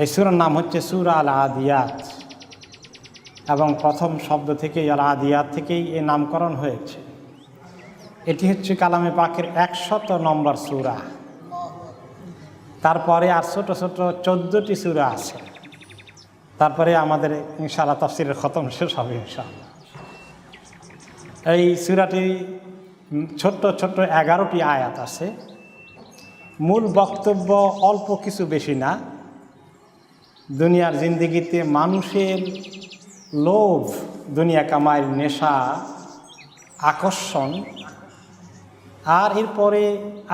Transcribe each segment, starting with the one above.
এই সূরার নাম হচ্ছে সূরা আল আদিয়াত এবং প্রথম শব্দ থেকেই আল আদিয়াত থেকেই এর নামকরণ হয়েছে। এটি হচ্ছে কালামে পাকের 100 নম্বর সূরা। তারপরে আর ছোট ছোট 14টি সূরা আছে। তারপরে আমাদের ইনশাআল্লাহ তাফসীরের খতম শেষ হবে ইনশাআল্লাহ। এই সূরাটি ছোট্ট ছোট্ট 11টি আয়াত আছে। মূল বক্তব্য অল্প কিছু, বেশি না। দুনিয়ার জিন্দেগিতে মানুষের লোভ, দুনিয়া কামাইয়ের নেশা, আকর্ষণ, আর এরপরে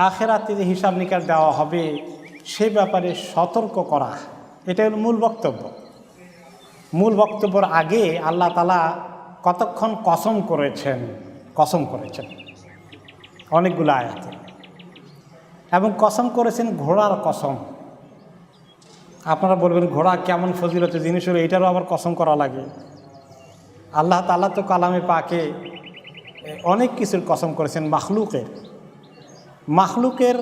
আখেরাতে যে হিসাব নিকাশ দেওয়া হবে সে ব্যাপারে সতর্ক করা, এটা হল মূল বক্তব্য। মূল বক্তব্যের আগে আল্লাহ তাআলা কতক্ষণ কসম করেছেন অনেকগুলো আয়াতে, এবং কসম করেছেন ঘোড়ার কসম। আপনারা বলবেন ঘোড়া কেমন ফজিলতের জিনিস হলো, এটারও আবার কসম করা লাগে? আল্লাহ তাআলা তো কালামে পাকে অনেক কিছুর কসম করেছেন। মাখলুকের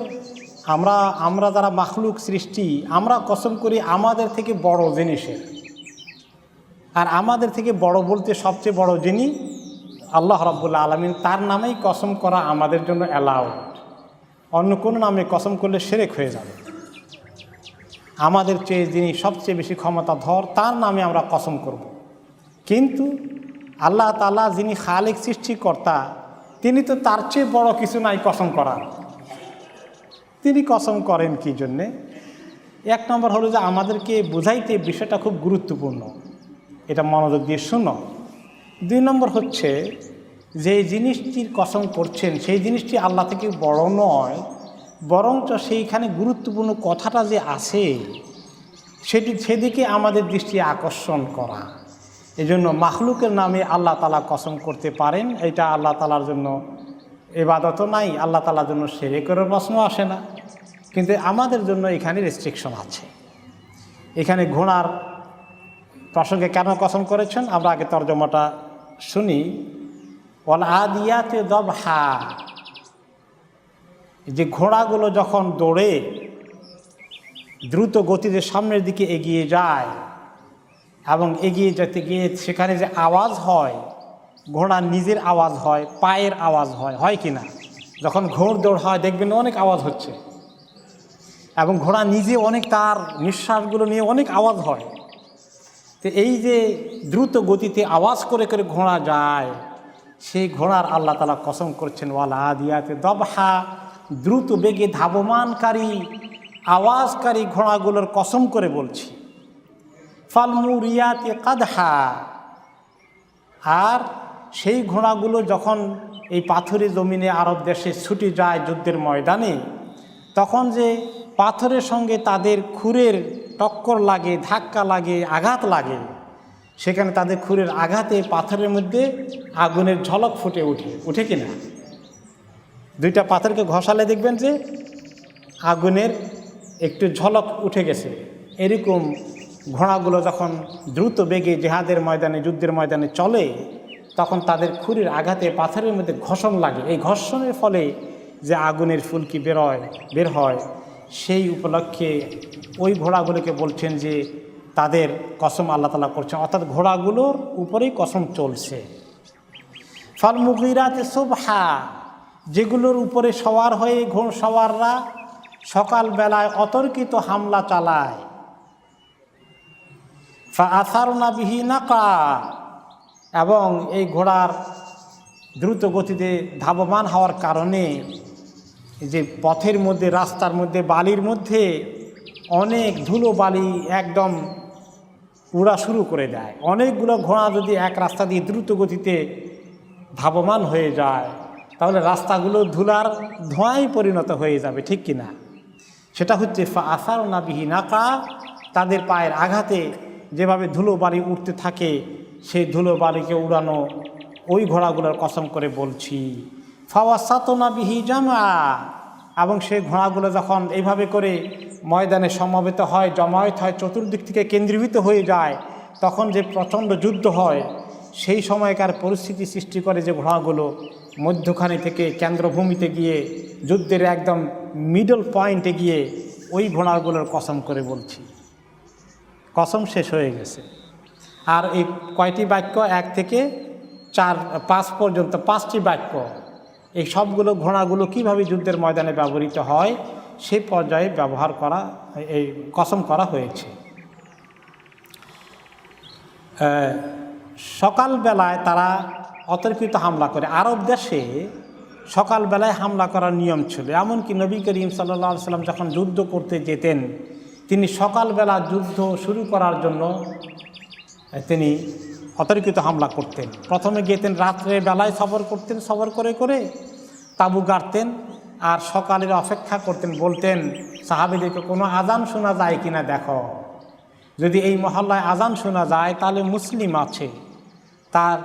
আমরা যারা মাখলুক সৃষ্টি, আমরা কসম করি আমাদের থেকে বড় জিনিসের। আর আমাদের থেকে বড় বলতে সবচেয়ে বড় যিনি আল্লাহ রাব্বুল আলামিন, তার নামেই কসম করা আমাদের জন্য অ্যালাউড। অন্য কোনো নামে কসম করলে শিরক হয়ে যাবে। আমাদের চেয়ে যিনি সবচেয়ে বেশি ক্ষমতাধর, তার নামে আমরা কসম করব। কিন্তু আল্লাহ তাআলা যিনি খালিক, সৃষ্টিকর্তা, তিনি তো তার চেয়ে বড় কিছু নাই কসম করার। তিনি কসম করেন কি জন্যে? এক নম্বর হলো যে আমাদেরকে বোঝাইতে বিষয়টা খুব গুরুত্বপূর্ণ, এটা মনোযোগ দিয়ে শুনো। 2 নম্বর হচ্ছে যে জিনিসটির কসম করছেন সেই জিনিসটি আল্লাহ থেকে বড় নয়, বরঞ্চ সেইখানে গুরুত্বপূর্ণ কথাটা যে আছে সেদিকে আমাদের দৃষ্টি আকর্ষণ করা। এজন্য মাখলুকের নামে আল্লাহ তাআলা কসম করতে পারেন, এটা আল্লাহ তাআলার জন্য ইবাদত নাই, আল্লাহ তাআলার জন্য শিরকের প্রশ্ন আসে না। কিন্তু আমাদের জন্য এখানে রেস্ট্রিকশন আছে। এখানে ঘোড়ার প্রসঙ্গে কেন কসম করেছেন আমরা আগে তর্জমাটা শুনি। ওয়াল আদিয়াতে দবহা, যে ঘোড়াগুলো যখন দৌড়ে দ্রুত গতিতে সামনের দিকে এগিয়ে যায় এবং এগিয়ে যেতে গিয়ে সেখানে যে আওয়াজ হয়, ঘোড়ার নিজের আওয়াজ হয়, পায়ের আওয়াজ হয় কি না? যখন ঘোড় দৌড় হয় দেখবেন অনেক আওয়াজ হচ্ছে, এবং ঘোড়া নিজে অনেক, তার নিঃশ্বাসগুলো নিয়ে অনেক আওয়াজ হয়। তো এই যে দ্রুত গতিতে আওয়াজ করে করে ঘোড়া যায়, সেই ঘোড়ার আল্লাহ তাআলা কসম করছেন ওয়াল আদিয়াতে দবহা, দ্রুত বেগে ধাবমানকারী আওয়াজকারী ঘোড়াগুলোর কসম করে বলছি। ফালমুরিয়াতে কাদহা, আর সেই ঘোড়াগুলো যখন এই পাথুরে জমিনে আরব দেশে ছুটে যায় যুদ্ধের ময়দানে, তখন যে পাথরের সঙ্গে তাদের খুরের টক্কর লাগে, ধাক্কা লাগে, আঘাত লাগে, সেখানে তাদের খুরের আঘাতে পাথরের মধ্যে আগুনের ঝলক ফুটে উঠে কিনা? 2টা পাথরকে ঘষালে দেখবেন যে আগুনের একটু ঝলক উঠে গেছে। এরকম ঘোড়াগুলো যখন দ্রুত বেগে জিহাদের ময়দানে, যুদ্ধের ময়দানে চলে, তখন তাদের খুরের আঘাতে পাথরের মধ্যে ঘর্ষণ লাগে। এই ঘর্ষণের ফলে যে আগুনের ফুলকি বের হয়, সেই উপলক্ষে ওই ঘোড়াগুলোকে বলছেন যে তাদের কসম আল্লাহ তাআলা করছেন, অর্থাৎ ঘোড়াগুলোর উপরেই কসম চলছে। ফাল মুগিরাতে সুবহা, যেগুলোর উপরে সওয়ার হয়ে ঘোড়সওয়াররা সকালবেলায় অতর্কিত হামলা চালায়। ফা আসারনা বিহি নাকা, এবং এই ঘোড়ার দ্রুত গতিতে ধাবমান হওয়ার কারণে যে পথের মধ্যে, রাস্তার মধ্যে, বালির মধ্যে অনেক ধুলো বালি একদম উড়া শুরু করে দেয়। অনেকগুলো ঘোড়া যদি এক রাস্তা দিয়ে দ্রুত গতিতে ধাবমান হয়ে যায়, তাহলে রাস্তাগুলো ধুলার ধোঁয়ায় পরিণত হয়ে যাবে, ঠিক কিনা? সেটা হচ্ছে ফা আসারনা বিহি নাকা, তাদের পায়ের আঘাতে যেভাবে ধুলো বালি উঠতে থাকে, সেই ধুলো বালিকে উড়ানো ওই ঘোড়াগুলোর কসম করে বলছি। ফাওয়াসাতনা বিহি জামা, এবং সেই ঘোড়াগুলো যখন এইভাবে করে ময়দানে সমবেত হয়, জমায়েত হয়, চতুর্দিক থেকে কেন্দ্রীভূত হয়ে যায়, তখন যে প্রচণ্ড যুদ্ধ হয়, সেই সময়কার পরিস্থিতি সৃষ্টি করে যে ঘোড়াগুলো মধ্যখানে থেকে কেন্দ্রভূমিতে গিয়ে, যুদ্ধের একদম মিডল পয়েন্টে গিয়ে ওই ঘোড়াগুলোর কসম করে বলছি। কসম শেষ হয়ে গেছে। আর এই কয়টি বাক্য 1 থেকে 4, 5 পর্যন্ত 5টি বাক্য, এই সবগুলো ঘোড়াগুলো কীভাবে যুদ্ধের ময়দানে ব্যবহৃত হয় সেই পর্যায়ে ব্যবহার করা, এই কসম করা হয়েছে। সকালবেলায় তারা অতর্কিত হামলা করে। আরব দেশে সকালবেলায় হামলা করার নিয়ম ছিল। এমনকি নবী করিম সাল্লাল্লাহু আলাইহি ওয়াসাল্লাম যখন যুদ্ধ করতে যেতেন, তিনি সকালবেলা যুদ্ধ শুরু করার জন্য তিনি অতর্কিত হামলা করতেন। প্রথমে গেতেন রাত্রে বেলায়, সফর করতেন, সফর করে করে তাঁবু গাড়তেন আর সকালের অপেক্ষা করতেন। বলতেন সাহাবীদেরকে, কোনো আজান শোনা যায় কিনা দেখো, যদি এই মহল্লায় আজান শোনা যায় তাহলে মুসলিম আছে, তার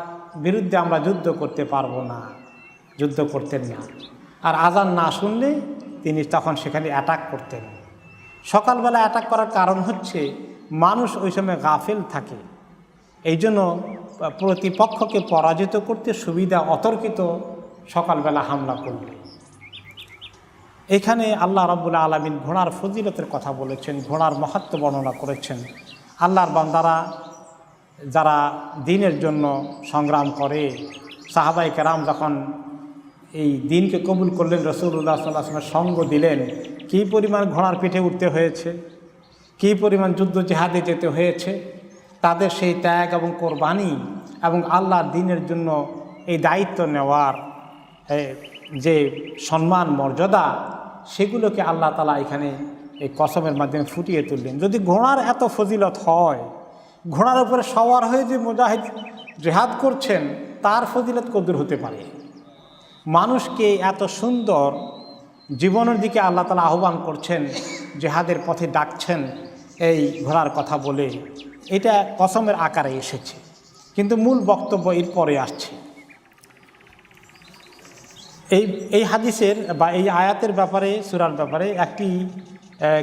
বিরুদ্ধে আমরা যুদ্ধ করতে পারবো না। যুদ্ধ করতেন না। আর আজান না শুনলে তিনি তখন সেখানে অ্যাটাক করতেন। সকালবেলা অ্যাটাক করার কারণ হচ্ছে মানুষ ওই সময় গাফেল থাকে, এই জন্য প্রতিপক্ষকে পরাজিত করতে সুবিধা অতর্কিত সকালবেলা হামলা করবে। এখানে আল্লাহ রাব্বুল আলামিন ঘোড়ার ফজিলতের কথা বলেছেন, ঘোড়ার মাহাত্ম্য বর্ণনা করেছেন। আল্লাহর বান্দারা যারা দ্বীনের জন্য সংগ্রাম করে, সাহাবায়ে কেরাম যখন এই দ্বীনকে কবুল করলেন, রাসূলুল্লাহ সাল্লাল্লাহু আলাইহি ওয়াসাল্লামের সঙ্গ দিলেন, কী পরিমাণ ঘোড়ার পিঠে উঠতে হয়েছে, কী পরিমাণ যুদ্ধ জিহাদে যেতে হয়েছে, তাদের সেই ত্যাগ এবং কোরবানি এবং আল্লাহর দ্বীনের জন্য এই দায়িত্ব নেওয়ার যে সম্মান মর্যাদা, সেগুলোকে আল্লাহ তাআলা এখানে এই কসমের মাধ্যমে ফুটিয়ে তুললেন। যদি ঘোড়ার এত ফজিলত হয়, ঘোড়ার উপরে সওয়ার হয়ে যে মুজাহিদ জিহাদ করছেন, তার ফজিলত কদর হতে পারে। মানুষকে এত সুন্দর জীবনের দিকে আল্লাহ তাআলা আহ্বান করছেন, জিহাদের পথে ডাকছেন এই ঘোড়ার কথা বলে, এটা কসমের আকারে এসেছে। কিন্তু মূল বক্তব্য এর পরে আসছে। এই হাদিসের বা এই আয়াতের ব্যাপারে, সূরার ব্যাপারে একটি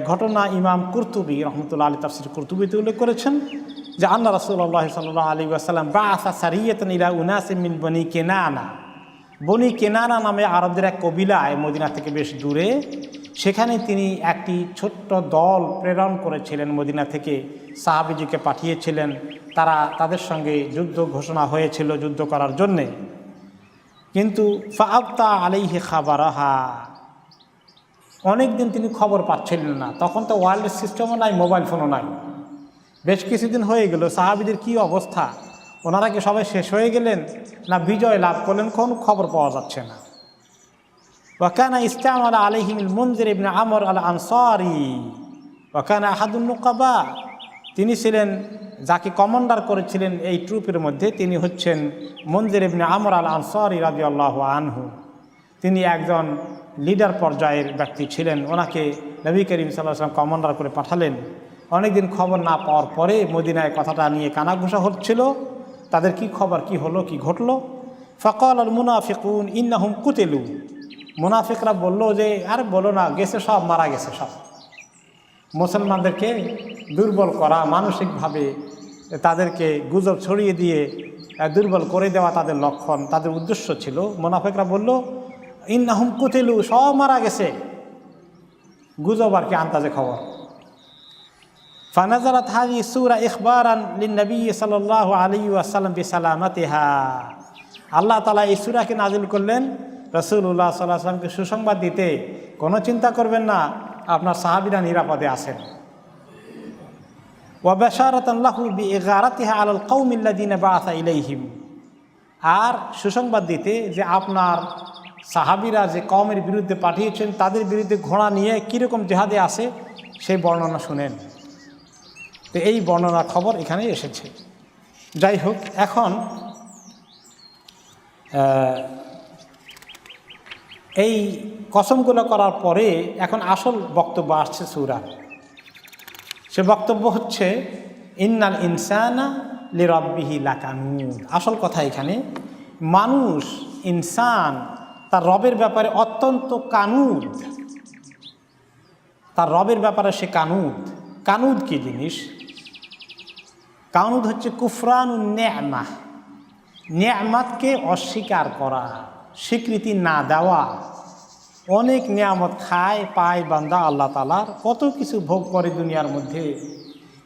ঘটনা ইমাম কুরতুবী রহমতুল্লাহ আলাইহি তাফসীর কুরতুবীতে উল্লেখ করেছেন যে আন্না রাসূলুল্লাহ সাল্লাল্লাহু আলাইহি ওয়াসাল্লাম বাআসা সারিয়াতান ইলা উনাসিন মিন বনি কেনানা। বনি কেনানা নামে আরবদের এক কবিলায়, মদিনা থেকে বেশ দূরে, সেখানে তিনি একটি ছোট্ট দল প্রেরণ করেছিলেন। মদিনা থেকে সাহাবীদেরকে পাঠিয়েছিলেন, তাদের সঙ্গে যুদ্ধ ঘোষণা হয়েছিল যুদ্ধ করার জন্যে। কিন্তু ফাআবতা আলাইহি খাবারাহা, অনেক দিন তিনি খবর পাচ্ছিলেন না। তখন তো ওয়ারলেস সিস্টেমও নাই, মোবাইল ফোনও নাই। বেশ কিছুদিন হয়ে গেল, সাহাবীদের কী অবস্থা, ওনারা কি সবাই শেষ হয়ে গেলেন না বিজয় লাভ করলেন, কোনো খবর পাওয়া যাচ্ছে না। ওয়াকানা ইস্তামালা আলাইহিমুল মুনজির ইবনে আমর আল আনসারি ওয়াকানা আহাদুন নুকাবা, তিনি ছিলেন যাকে কমান্ডার করেছিলেন এই ট্রুপের মধ্যে, তিনি হচ্ছেন মুনজির ইবনে আমর আল আনসারি রাদিয়াল্লাহু আনহু। তিনি একজন লিডার পর্যায়ের ব্যক্তি ছিলেন। ওনাকে নবী করিম সাল্লাল্লাহু আলাইহি ওয়াসাল্লাম কমান্ডার করে পাঠালেন। অনেকদিন খবর না পাওয়ার পরে মদিনায় কথাটা নিয়ে কানাঘুষা হচ্ছিল, তাদের কি খবর, কি হলো, কি ঘটলো। ফাকাল আল মুনাফিকুন ইন্নাহুম কুতিলু, মুনাফিকরা বলল যে আর বলো না, গেছে সব, মারা গেছে সব। মুসলমানদেরকে দুর্বল করা, মানসিকভাবে তাদেরকে গুজব ছড়িয়ে দিয়ে দুর্বল করে দেওয়া তাদের লক্ষণ, তাদের উদ্দেশ্য ছিল। মুনাফিকরা বলল ইন্নাহুম কুতিলু, সব মারা গেছে। গুজব আর কি, আন্তাজে খবর। ফানাজারাত হাযিহি সূরা ইখবারান লিন-নবী সাল্লাল্লাহু আলাইহি ওয়াসাল্লাম বিসালামাতিহা, আল্লাহ তাআলা এই সূরাকে নাযিল করলেন রাসূলুল্লাহ সাল্লাল্লাহু আলাইহি ওয়াসাল্লামকে সুসংবাদ দিতে, কোনো চিন্তা করবেন না, আপনার সাহাবীরা নিরাপদে আছেন। ওয়া বাশারাতান লাহু বিইগারাতিহা আলাল কওমিল্লাযিনা বাআসা ইলাইহিম, আর সুসংবাদ দিতে যে আপনার সাহাবীরা যে কওমের বিরুদ্ধে পাঠিয়েছেন, তাদের বিরুদ্ধে ঘোড়া নিয়ে কীরকম জিহাদে আসে সেই বর্ণনা শুনেন। তো এই বর্ণনার খবর এখানে এসেছে। যাই হোক, এখন এই কসমগুলো করার পরে এখন আসল বক্তব্য আসছে সূরার। সে বক্তব্য হচ্ছে ইন্নাল ইনসানা লিরাব্বিহি লাকানুদ। আসল কথা এখানে, মানুষ, ইনসান তার রবের ব্যাপারে অত্যন্ত কানুদ, তার রবের ব্যাপারে সে কানুদ। কানুদ কি জিনিস? কানুদ হচ্ছে কুফরানুন নে'মা, নেয়ামতকে অস্বীকার করা, স্বীকৃতি না দেওয়া। অনেক নিয়ামত খায় পায় বান্দা আল্লাহ তাআলার, কত কিছু ভোগ করে দুনিয়ার মধ্যে,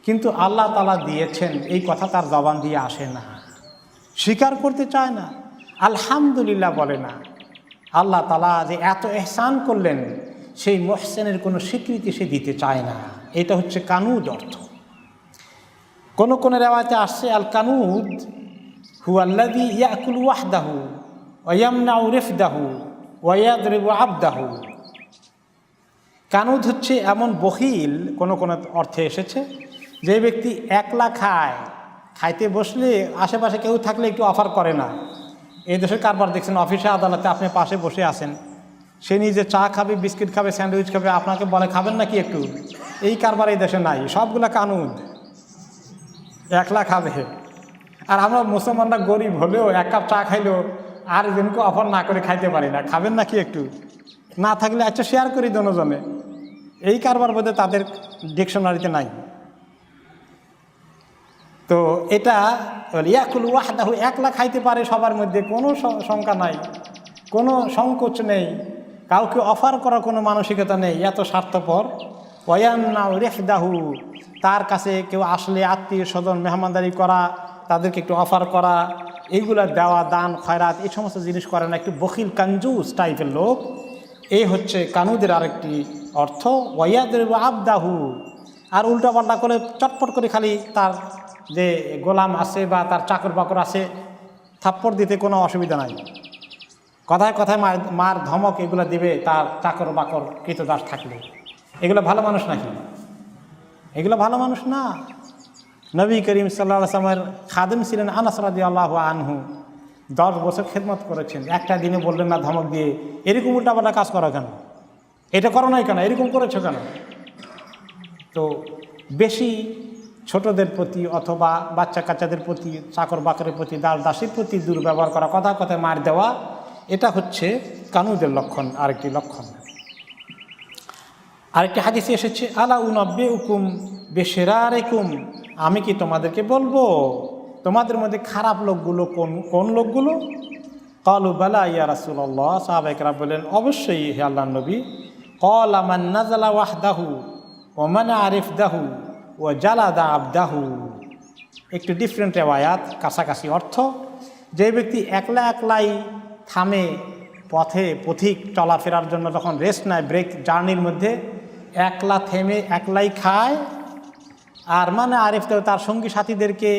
কিন্তু আল্লাহ তাআলা দিয়েছেন এই কথা তার জবান দিয়ে আসে না, স্বীকার করতে চায় না, আলহামদুলিল্লাহ বলে না। আল্লাহ তাআলা যে এত ইহসান করলেন সেই মুহসিনের কোনো স্বীকৃতি সে দিতে চায় না। এটা হচ্ছে কানুদ অর্থ। কোন কোন রিওয়ায়াতে আসছে আল কানুদ হুয়াল্লাযী ইয়াকুলু ওয়াহদাহু ওয়া ইয়ামনাউ রিফদাহু ওয়া ইয়াদরিবু আবদাহু। কানুদ হচ্ছে এমন বখিল, কোন কোন অর্থে এসেছে, যে ব্যক্তি একলা খায়, খাইতে বসলে আশেপাশে কেউ থাকলে একটু অফার করে না। এই দেশের কারবার দেখছেন, অফিসে আদালতে আপনি পাশে বসে আছেন, সে নিজে চা খাবে, বিস্কিট খাবে, স্যান্ডউইচ খাবে, আপনাকে বলে খাবেন নাকি একটু। এই কারবার এই দেশে নাই, সবগুলা কানুদ, একলা খাবে। আর আমরা মুসলমানরা গরিব হলেও এক কাপ চা খাইলেও আর জনকে অফার না করে খাইতে পারি না, খাবেন নাকি একটু, না থাকলে আচ্ছা শেয়ার করি দুজনে। এই কারবার বোধহয় তাদের ডিকশনারিতে নাই। তো এটা ইয়াকুল ওয়াহদাহু, একলা খাইতে পারে, সবার মধ্যে কোনো শঙ্কা নাই, কোনো সংকোচ নেই, কাউকে অফার করার কোনো মানসিকতা নেই, এত স্বার্থপর। ওয়ায়ামনাউ রিফদাহু, তার কাছে কেউ আসলে আত্মীয় স্বজন মেহমানদারি করা, তাদেরকে একটু অফার করা, এইগুলা দেওয়া, দান খয়রাত, এই সমস্ত জিনিস করে না, একটু বখিল কাঞ্জুস টাইপের লোক। এই হচ্ছে কানুদের আরেকটি অর্থ। ওয়ায়াদরিবু আবদাহু, আর উল্টাপাল্টা করে চটপট করে খালি তার যে গোলাম আছে বা তার চাকর বাকর আছে থাপ্পড় দিতে কোনো অসুবিধা নাই, কথায় কথায় মার ধমক এগুলো দিবে তার চাকর বাকর কৃতদাস থাকলে। এগুলো ভালো মানুষ নাকি? এগুলো ভালো মানুষ না। নবী করিম সাল্লাল্লাহু আলাইহি ওয়াসাল্লামের খাদেম ছিলেন আনাস রাদিয়াল্লাহু আনহু, 10 বছর খেদমত করেছেন, একটা দিনে বললেন না ধমক দিয়ে এরকম উল্টাপাল্টা কাজ করো কেন, এটা করো নাই কেন, এরকম করেছো কেন। তো বেশি ছোটদের প্রতি অথবা বাচ্চা কাচ্চাদের প্রতি, চাকর বাকরের প্রতি, দাস দাসীর প্রতি দুর্ব্যবহার করা, কথা কথায় মার দেওয়া, এটা হচ্ছে কানুদের লক্ষণ, আরেকটি লক্ষণ। আরেকটি হাদিসে এসেছে আলা উনাব্বিউকুম বিশরারিকুম, আমি কি তোমাদেরকে বলবো তোমাদের মধ্যে খারাপ লোকগুলো কোন কোন লোকগুলো? ক্বালু বালা ইয়া রাসূলুল্লাহ, সাহাবায়ে কেরাম বললেন অবশ্যই হে আল্লাহর নবী। ক্বালা মান নাযালা ওয়াহদাহু ওয়া মানা রিফদাহু ওয়া জালাদা আবদাহু। একটু ডিফারেন্ট রিওয়ায়াত, কাছাকাছি অর্থ। যে ব্যক্তি একলা একলাই থামে, পথিক চলাফেরার জন্য যখন রেস্ট নেয়, ব্রেক জার্নির মধ্যে একলা থেমে একলাই খায়, আর মানে আরিফ দেও তার সঙ্গী সাথীদেরকে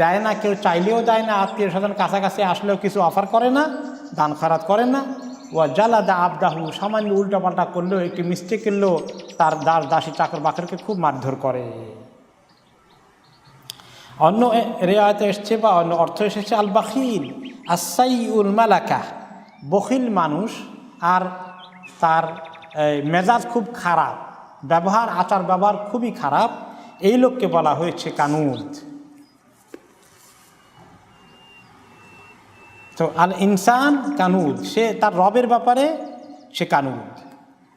দেয় না, কেউ চাইলেও দেয় না, আত্মীয় স্বজন কাছাকাছি আসলেও কিছু অফার করে না, দান খয়রাত করে না। ওয়া জালাদা আবদাহু, সামান্য উল্টাপাল্টা করলেও, একটি মিস্টেক করলেও তার দাস দাসী চাকর বাকরকে খুব মারধর করে। অন্য রেওয়ায়েতে এসছে বা অন্য অর্থ এসেছে আল বাখিল আসাইউল মালাকা, বখিল মানুষ আর তার মেজাজ খুব খারাপ, ব্যবহার আচার ব্যবহার খুবই খারাপ, এই লোককে বলা হয়েছে কানুদ। তো আল ইনসান কানুদ, সে তার রবের ব্যাপারে সে কানুদ।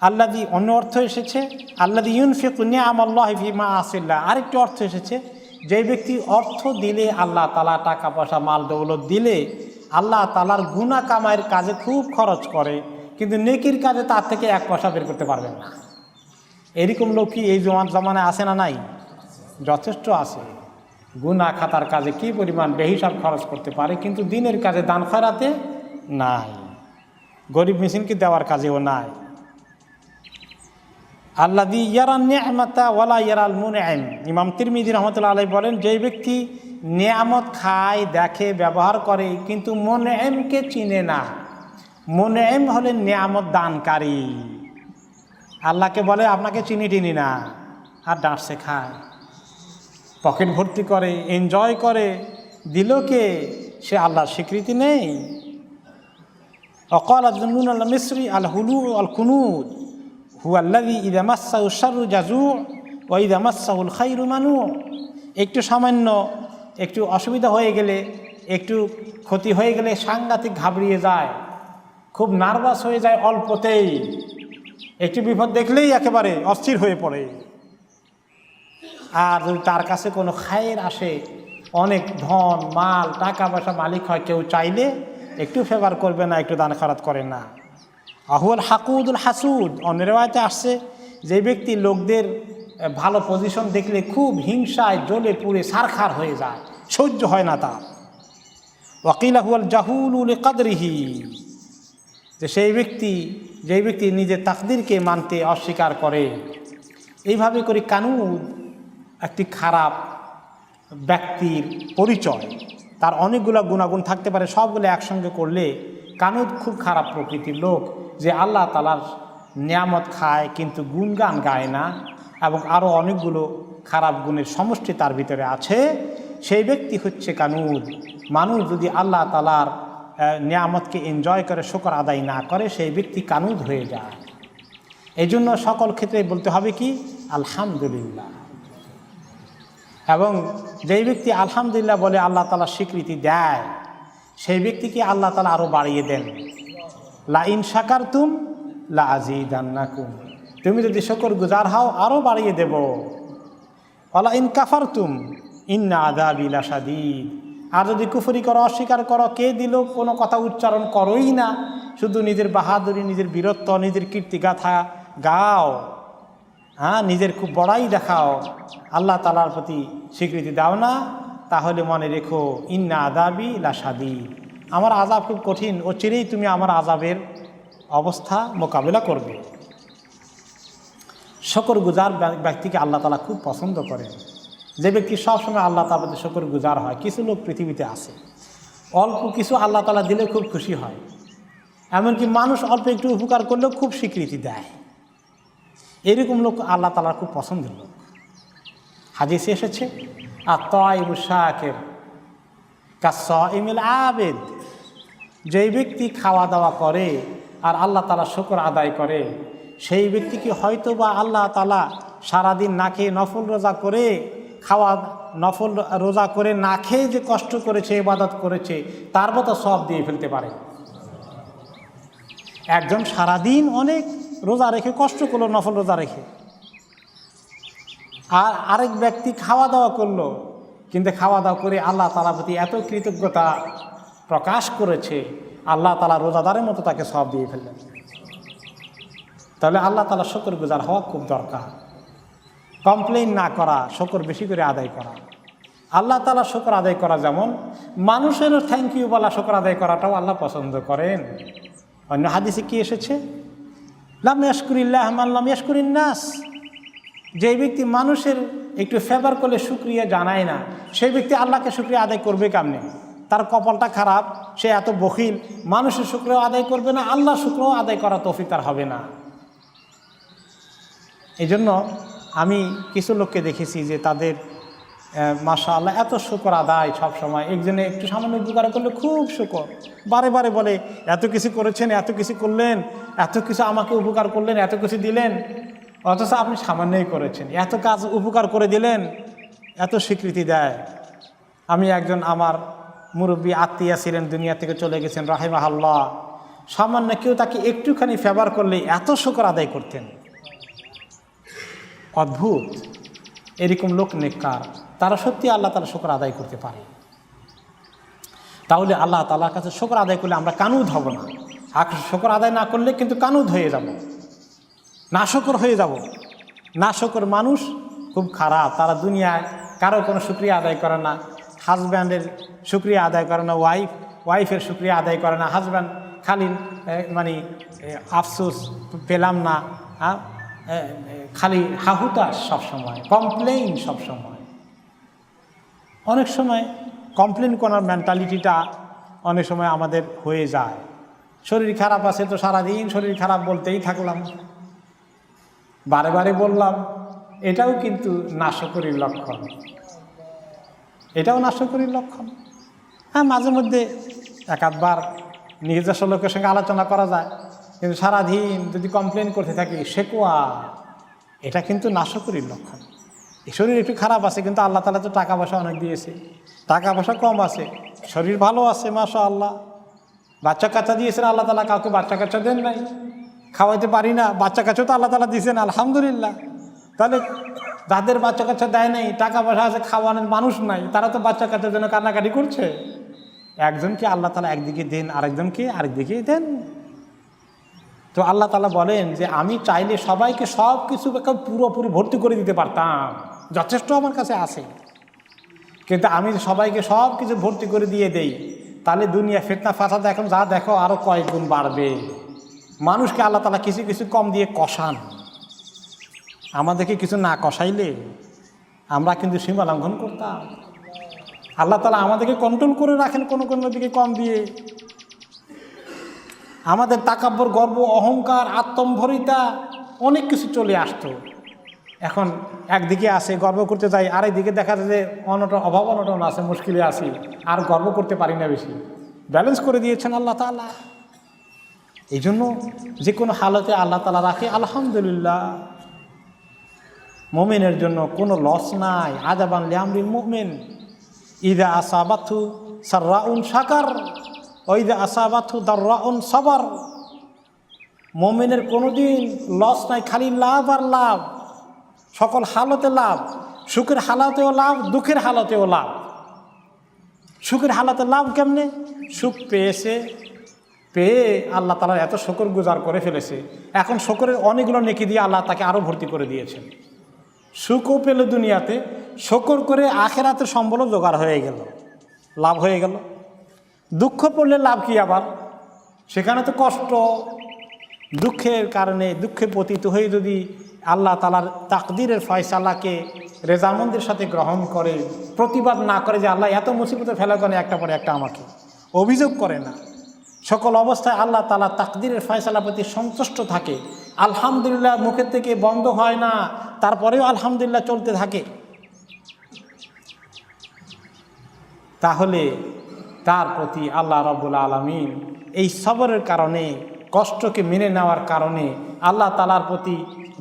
আল্লাযী, অন্য অর্থ এসেছে আল্লাযী ইউনফিকু নিআমাল্লাহি ফি মাআসিল্লাহ, আরেকটি অর্থ এসেছে যে ব্যক্তি অর্থ দিলে, আল্লাহ তাআলা টাকা পয়সা মাল দৌলত দিলে আল্লাহ তাআলার গুনাহ কামাইয়ের কাজে খুব খরচ করে, কিন্তু নেকির কাজে তার থেকে 1 পয়সা বের করতে পারবেন না। এরকম লোক কি এই জমানায় আছে না নাই? যথেষ্ট আছে। গুনাহ খাতার কাজে কি পরিমাণ বেহিসাব খরচ করতে পারে, কিন্তু দিনের কাজে দান খয়রাতে নাই, গরিব মিসকিনকে দেওয়ার কাজেও নাই। আল্লাযী ইয়ারান নি'মাতা ওয়ালা ইয়ারাল মুনঈম, ইমাম তিরমিজি রাহমাতুল্লাহ আলাইহি বলেন, যে ব্যক্তি নিয়ামত খায়, দেখে, ব্যবহার করে, কিন্তু মুনঈমকে চিনে না। মুনঈম হলেন নিয়ামত দানকারী। আল্লাহকে বলে আপনাকে চিনি টিনি না, আর ডাঁটছে খায়, পকেট ভর্তি করে, এনজয় করে, দিল কে? সে আল্লাহর স্বীকৃতি নেই। ওয়াকালা যুন্নুন আল মিসরি আল হুলু আল কুনুদ হুয়াল্লাযী ইযা মাসসাহু শাররু জাযূ ওয়া ইযা মাসসাহুল খায়রু মানু। একটু সামান্য একটু অসুবিধা হয়ে গেলে, একটু ক্ষতি হয়ে গেলে সাংঘাতিক ঘাবড়িয়ে যায়, খুব নার্ভাস হয়ে যায়, অল্পতেই একটু বিপদ দেখলেই একেবারে অস্থির হয়ে পড়ে। আর যদি তার কাছে কোনো খায়ের আসে, অনেক ধন মাল টাকা পয়সা মালিক হয়, কেউ চাইলে একটু ফেভার করবে না, একটু দান খয়রাত করে না। আহুয়াল হাকুদুল হাসুদ, অন্য রিওয়ায়াতে আসছে যে ব্যক্তি লোকদের ভালো পজিশন দেখলে খুব হিংসায় জ্বলে পুড়ে সারখার হয়ে যায়, সহ্য হয় না তার। ওয়াকিলা হুয়াল জাহুলু লিকাদরিহি, যে যেই ব্যক্তি নিজের তাকদিরকে মানতে অস্বীকার করে। এইভাবে করে কানুদ একটি খারাপ ব্যক্তির পরিচয়। তার অনেকগুলো গুণাগুণ থাকতে পারে, সবগুলো একসঙ্গে করলে কানুদ খুব খারাপ প্রকৃতির লোক, যে আল্লাহ তাআলার নিয়ামত খায় কিন্তু গুণগান গায় না, এবং আরও অনেকগুলো খারাপ গুণের সমষ্টি তার ভিতরে আছে। সেই ব্যক্তি হচ্ছে কানুদ। মানুষ যদি আল্লাহ তাআলার নিয়ামতকে এনজয় করে শুকর আদায় না করে, সেই ব্যক্তি কানুদ হয়ে যায়। এই জন্য সকল ক্ষেত্রে বলতে হবে কি? আলহামদুলিল্লাহ। এবং যেই ব্যক্তি আলহামদুলিল্লাহ বলে আল্লাহ তাআলা স্বীকৃতি দেয়, সেই ব্যক্তিকে আল্লাহ তাআলা আরও বাড়িয়ে দেন। লা ইন শাকারতুম লা আযীদান্নাকুম, তুমি যদি শুকর গুজার হও আরও বাড়িয়ে দেব। ওয়ালা ইন কাফারতুম ইন্না আযাবি লাশাদীদ, আর যদি কুফরি করো, অস্বীকার করো, কে দিল কোনো কথা উচ্চারণ করোই না, শুধু নিজের বাহাদুরি, নিজের বীরত্ব, নিজের কীর্তিগাথা গাও, নিজের খুব বড়াই দেখাও, আল্লাহ তাআলার প্রতি স্বীকৃতি দাও না, তাহলে মনে রেখো ইন্না আযাবি লাশাদীদ, আমার আযাব খুব কঠিন, ও চিরেই তুমি আমার আযাবের অবস্থা মোকাবেলা করবে। শুকর গুজার ব্যক্তিকে আল্লাহ তাআলা খুব পছন্দ করেন। যে ব্যক্তি সবসময় আল্লাহ তাআলার প্রতি শুকর গুজার হয়। কিছু লোক পৃথিবীতে আছে, অল্প কিছু আল্লাহ তাআলা দিলে খুব খুশি হয়, এমনকি মানুষ অল্প একটু উপকার করলেও খুব স্বীকৃতি দেয়। এরকম লোক আল্লাহ তাআলার খুব পছন্দের লোক। হাদিসে এসেছে আত-তাইবুশ শাকির কাস-সাইমিল আবিদ, যেই ব্যক্তি খাওয়া দাওয়া করে আর আল্লাহ তাআলা শুকর আদায় করে, সেই ব্যক্তিকে হয়তো বা আল্লাহ তাআলা সারাদিন না খেয়ে নফল রোজা করে, নফল রোজা করে না খেয়ে যে কষ্ট করেছে, ইবাদত করেছে, তার মতো সওয়াব দিয়ে ফেলতে পারে। একজন সারাদিন অনেক রোজা রেখে কষ্ট করলো, নফল রোজা রেখে, আর আরেক ব্যক্তি খাওয়া দাওয়া করলো, কিন্তু খাওয়া দাওয়া করে আল্লাহ তাআলার প্রতি এত কৃতজ্ঞতা প্রকাশ করেছে, আল্লাহ তাআলা রোজাদারের মতো তাকে সওয়াব দিয়ে ফেললেন। তাহলে আল্লাহ তাআলা শুকর গুজার হওয়া খুব দরকার। কমপ্লেইন না করা, শুকর বেশি করে আদায় করা। আল্লাহ তাআলা শুকর আদায় করা যেমন, মানুষেরও থ্যাংক ইউ বলা, শুকর আদায় করাটাও আল্লাহ পছন্দ করেন। অন্য হাদিসে কি এসেছে? লাম ইয়াশকুরিল্লাহ মান লাম ইয়াশকুরিন নাস, যে ব্যক্তি মানুষের একটু ফেভার করলে শুকরিয়া জানায় না, সেই ব্যক্তি আল্লাহকে শুকরিয়া আদায় করবে কেমনে? তার কপালটা খারাপ, সে এত বখিল, মানুষের শুকরিয়া আদায় করবে না, আল্লাহ শুকরিয়া আদায় করা তৌফিক তার হবে না। এই জন্য আমি কিছু লোককে দেখেছি যে তাদের মাশাআল্লাহ এত শুকর আদায় সবসময়, একজনে একটু সামান্য উপকার করলে খুব শুকর, বারে বারে বলে এত কিছু করেছেন, এত কিছু করলেন, এত কিছু আমাকে উপকার করলেন, এত কিছু দিলেন, অথচ আপনি সামান্যই করেছেন, এত কাজ উপকার করে দিলেন, এত স্বীকৃতি দেয়। আমি একজন আমার মুরব্বী আত্মীয়া ছিলেন, দুনিয়া থেকে চলে গেছেন রাহিমাহুল্লাহ, সামান্য কেউ তাকে একটুখানি ফেভার করলে এত শুকর আদায় করতেন। অদ্ভুত, এরকম লোক নেককার, তারা সত্যি আল্লাহ তাআলা শুকর আদায় করতে পারে। তাহলে আল্লাহ তাআলার কাছে শুকর আদায় করলে আমরা কানুদ হব না। শুকর আদায় না করলে কিন্তু কানুদ হয়ে যাব, নাশকর হয়ে যাব। নাশকর মানুষ খুব খারাপ, তারা দুনিয়ায় কারো কোনো শুকরিয়া আদায় করে না, হাজব্যান্ডের শুকরিয়া আদায় করে না, ওয়াইফের শুকরিয়া আদায় করে না, হাজব্যান্ড খালি মানে আফসোস পেলাম না, খালি হাহুতাস সবসময়, কমপ্লেইন সবসময়। অনেক সময় কমপ্লেন করার মেন্টালিটিটা অনেক সময় আমাদের হয়ে যায়। শরীর খারাপ আছে তো সারাদিন শরীর খারাপ বলতেই থাকলাম, বারে বারে বললাম, এটাও কিন্তু নাশকরির লক্ষণ, এটাও নাশকরির লক্ষণ। হ্যাঁ, মাঝে মধ্যে এক আধবার নিজস্ব লোকের সঙ্গে আলোচনা করা যায়, কিন্তু সারাদিন যদি কমপ্লেন করতে থাকি, শেকোয়া, এটা কিন্তু নাশকরির লক্ষণ। শরীর একটু খারাপ আছে, কিন্তু আল্লাহ তাআলা তো টাকা পয়সা অনেক দিয়েছে, টাকা পয়সা কম আছে, শরীর ভালো আছে মাশাআল্লাহ, বাচ্চা কাচ্চা দিয়েছেন আল্লাহ তাআলা, কাউকে বাচ্চা কাচ্চা দেন নাই, খাওয়াইতে পারি না, বাচ্চা কাচ্চা তো আল্লাহ তাআলা দিয়েছেন আলহামদুলিল্লাহ। তাহলে যাদের বাচ্চা কাচ্চা দেয় নাই, টাকা পয়সা আছে, খাওয়ানোর মানুষ নাই, তারা তো বাচ্চা কাচ্চার জন্য কান্নাকাটি করছে। একজনকে আল্লাহ তাআলা একদিকে দেন, আরেকজনকে আরেকদিকে দেন। তো আল্লাহ তাআলা বলেন যে আমি চাইলে সবাইকে সব কিছু পুরোপুরি ভর্তি করে দিতে পারতাম, যথেষ্ট আমার কাছে আছে, কিন্তু আমি সবাইকে সব কিছু ভর্তি করে দিয়ে দেই, তাহলে দুনিয়া ফিতনা ফাসাদ এখন যা দেখো আরও কয়েক গুণ বাড়বে। মানুষকে আল্লাহ তাআলা কিছু কিছু কম দিয়ে কষান, আমাদেরকে কিছু না কষাইলে আমরা কিন্তু সীমা লঙ্ঘন করতাম। আল্লাহ তাআলা আমাদেরকে কন্ট্রোল করে রাখেন কোনো কোনো দিকে কম দিয়ে। আমাদের তাকাব্বর, গর্ব, অহংকার, আত্মম্ভরিতা অনেক কিছু চলে আসতো। এখন একদিকে আসে গর্ব করতে যাই, আরেকদিকে দেখা যায় যে অভাব অনটন আছে, মুশকিলে আছি, আর গর্ব করতে পারি না বেশি। ব্যালেন্স করে দিয়েছেন আল্লাহ তাআলা। এই জন্য যে কোনো হালতে আল্লাহ তাআলা রাখে, আলহামদুলিল্লাহ। মুমিনের জন্য কোনো লস নাই। আজাবান লিআমরিল মুমিন ইযা আসাবাতহু সাররাউন শাকার ওয়া ইযা আসাবাতহু দাররাউন সাবার। মুমিনের কোনোদিন লস নাই, খালি লাভ আর লাভ, সকল হালতে লাভ। সুখের হালাতেও লাভ, দুঃখের হালাতেও লাভ। সুখের হালাতে লাভ কেমনে? সুখ পেয়ে আল্লাহ তাআলা এত শুকর গুজার করে ফেলেছে, এখন শুকরের অনেকগুলো নেকি দিয়ে আল্লাহ তাকে আরও ভর্তি করে দিয়েছেন। সুখও পেল দুনিয়াতে, শুকর করে আখেরাতে সম্বলও জোগাড় হয়ে গেল, লাভ হয়ে গেল। দুঃখ পড়লে লাভ কি আবার? সেখানে তো কষ্ট। দুঃখের কারণে দুঃখে পতিত হয়ে যদি আল্লাহ তাআলার তাকদীরের ফয়সালাকে রেজামন্দের সাথে গ্রহণ করে, প্রতিবাদ না করে যে আল্লাহ এত মুসিবতে ফেলা কেন একটা পরে একটা আমাকে, অভিযোগ করে না, সকল অবস্থায় আল্লাহ তাআলা তাকদীরের ফয়সালার প্রতি সন্তুষ্ট থাকে, আলহামদুলিল্লাহ মুখের থেকে বন্ধ হয় না, তারপরেও আলহামদুলিল্লাহ চলতে থাকে, তাহলে তার প্রতি আল্লাহ রাব্বুল আলামিন এই সবরের কারণে, কষ্টকে মেনে নেওয়ার কারণে, আল্লাহ তাআলার প্রতি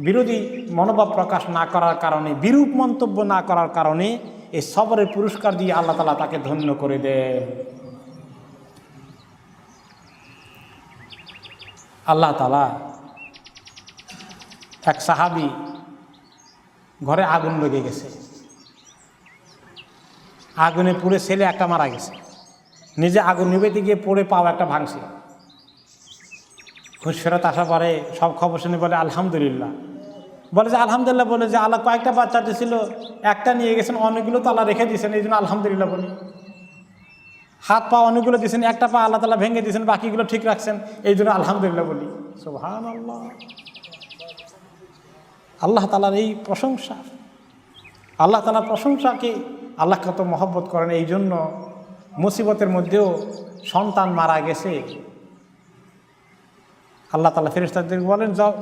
বিরোধী মনোভাব প্রকাশ না করার কারণে, বিরূপ মন্তব্য না করার কারণে এই সবরের পুরস্কার দিয়ে আল্লাহ তাআলা তাকে ধন্য করে দেন। আল্লাহ তাআলা এক সাহাবী ঘরে আগুন লেগে গেছে, আগুনে পুড়ে ছেলে একটা মারা গেছে, নিজে আগুন নিভাইতে গিয়ে পড়ে পাও একটা ভাঙছে। ঘুষ ফেরত আসার পরে সব খবর শুনে বলে আলহামদুলিল্লাহ, বলে যে আলহামদুলিল্লাহ, বলে যে আল্লাহ কয়েকটা বাচ্চা ছিল, একটা নিয়ে গেছেন, অনেকগুলো তো আল্লাহ রেখে দিয়েছেন, এই জন্য আলহামদুলিল্লাহ বলি। হাত পা অনেকগুলো দিয়েছেন, একটা পা আল্লাহ তাআলা ভেঙে দিয়েছেন, বাকিগুলো ঠিক রাখছেন, এই জন্য আলহামদুলিল্লাহ বলি। সুবহানাল্লাহ, আল্লাহ তাআলার এই প্রশংসা, আল্লাহ তাআলার প্রশংসাকে আল্লাহ কত মহব্বত করেন। এই জন্য মুসিবতের মধ্যেও সন্তান মারা গেছে, আল্লাহ তাআলা ফেরেশতাদের বলেন, যাও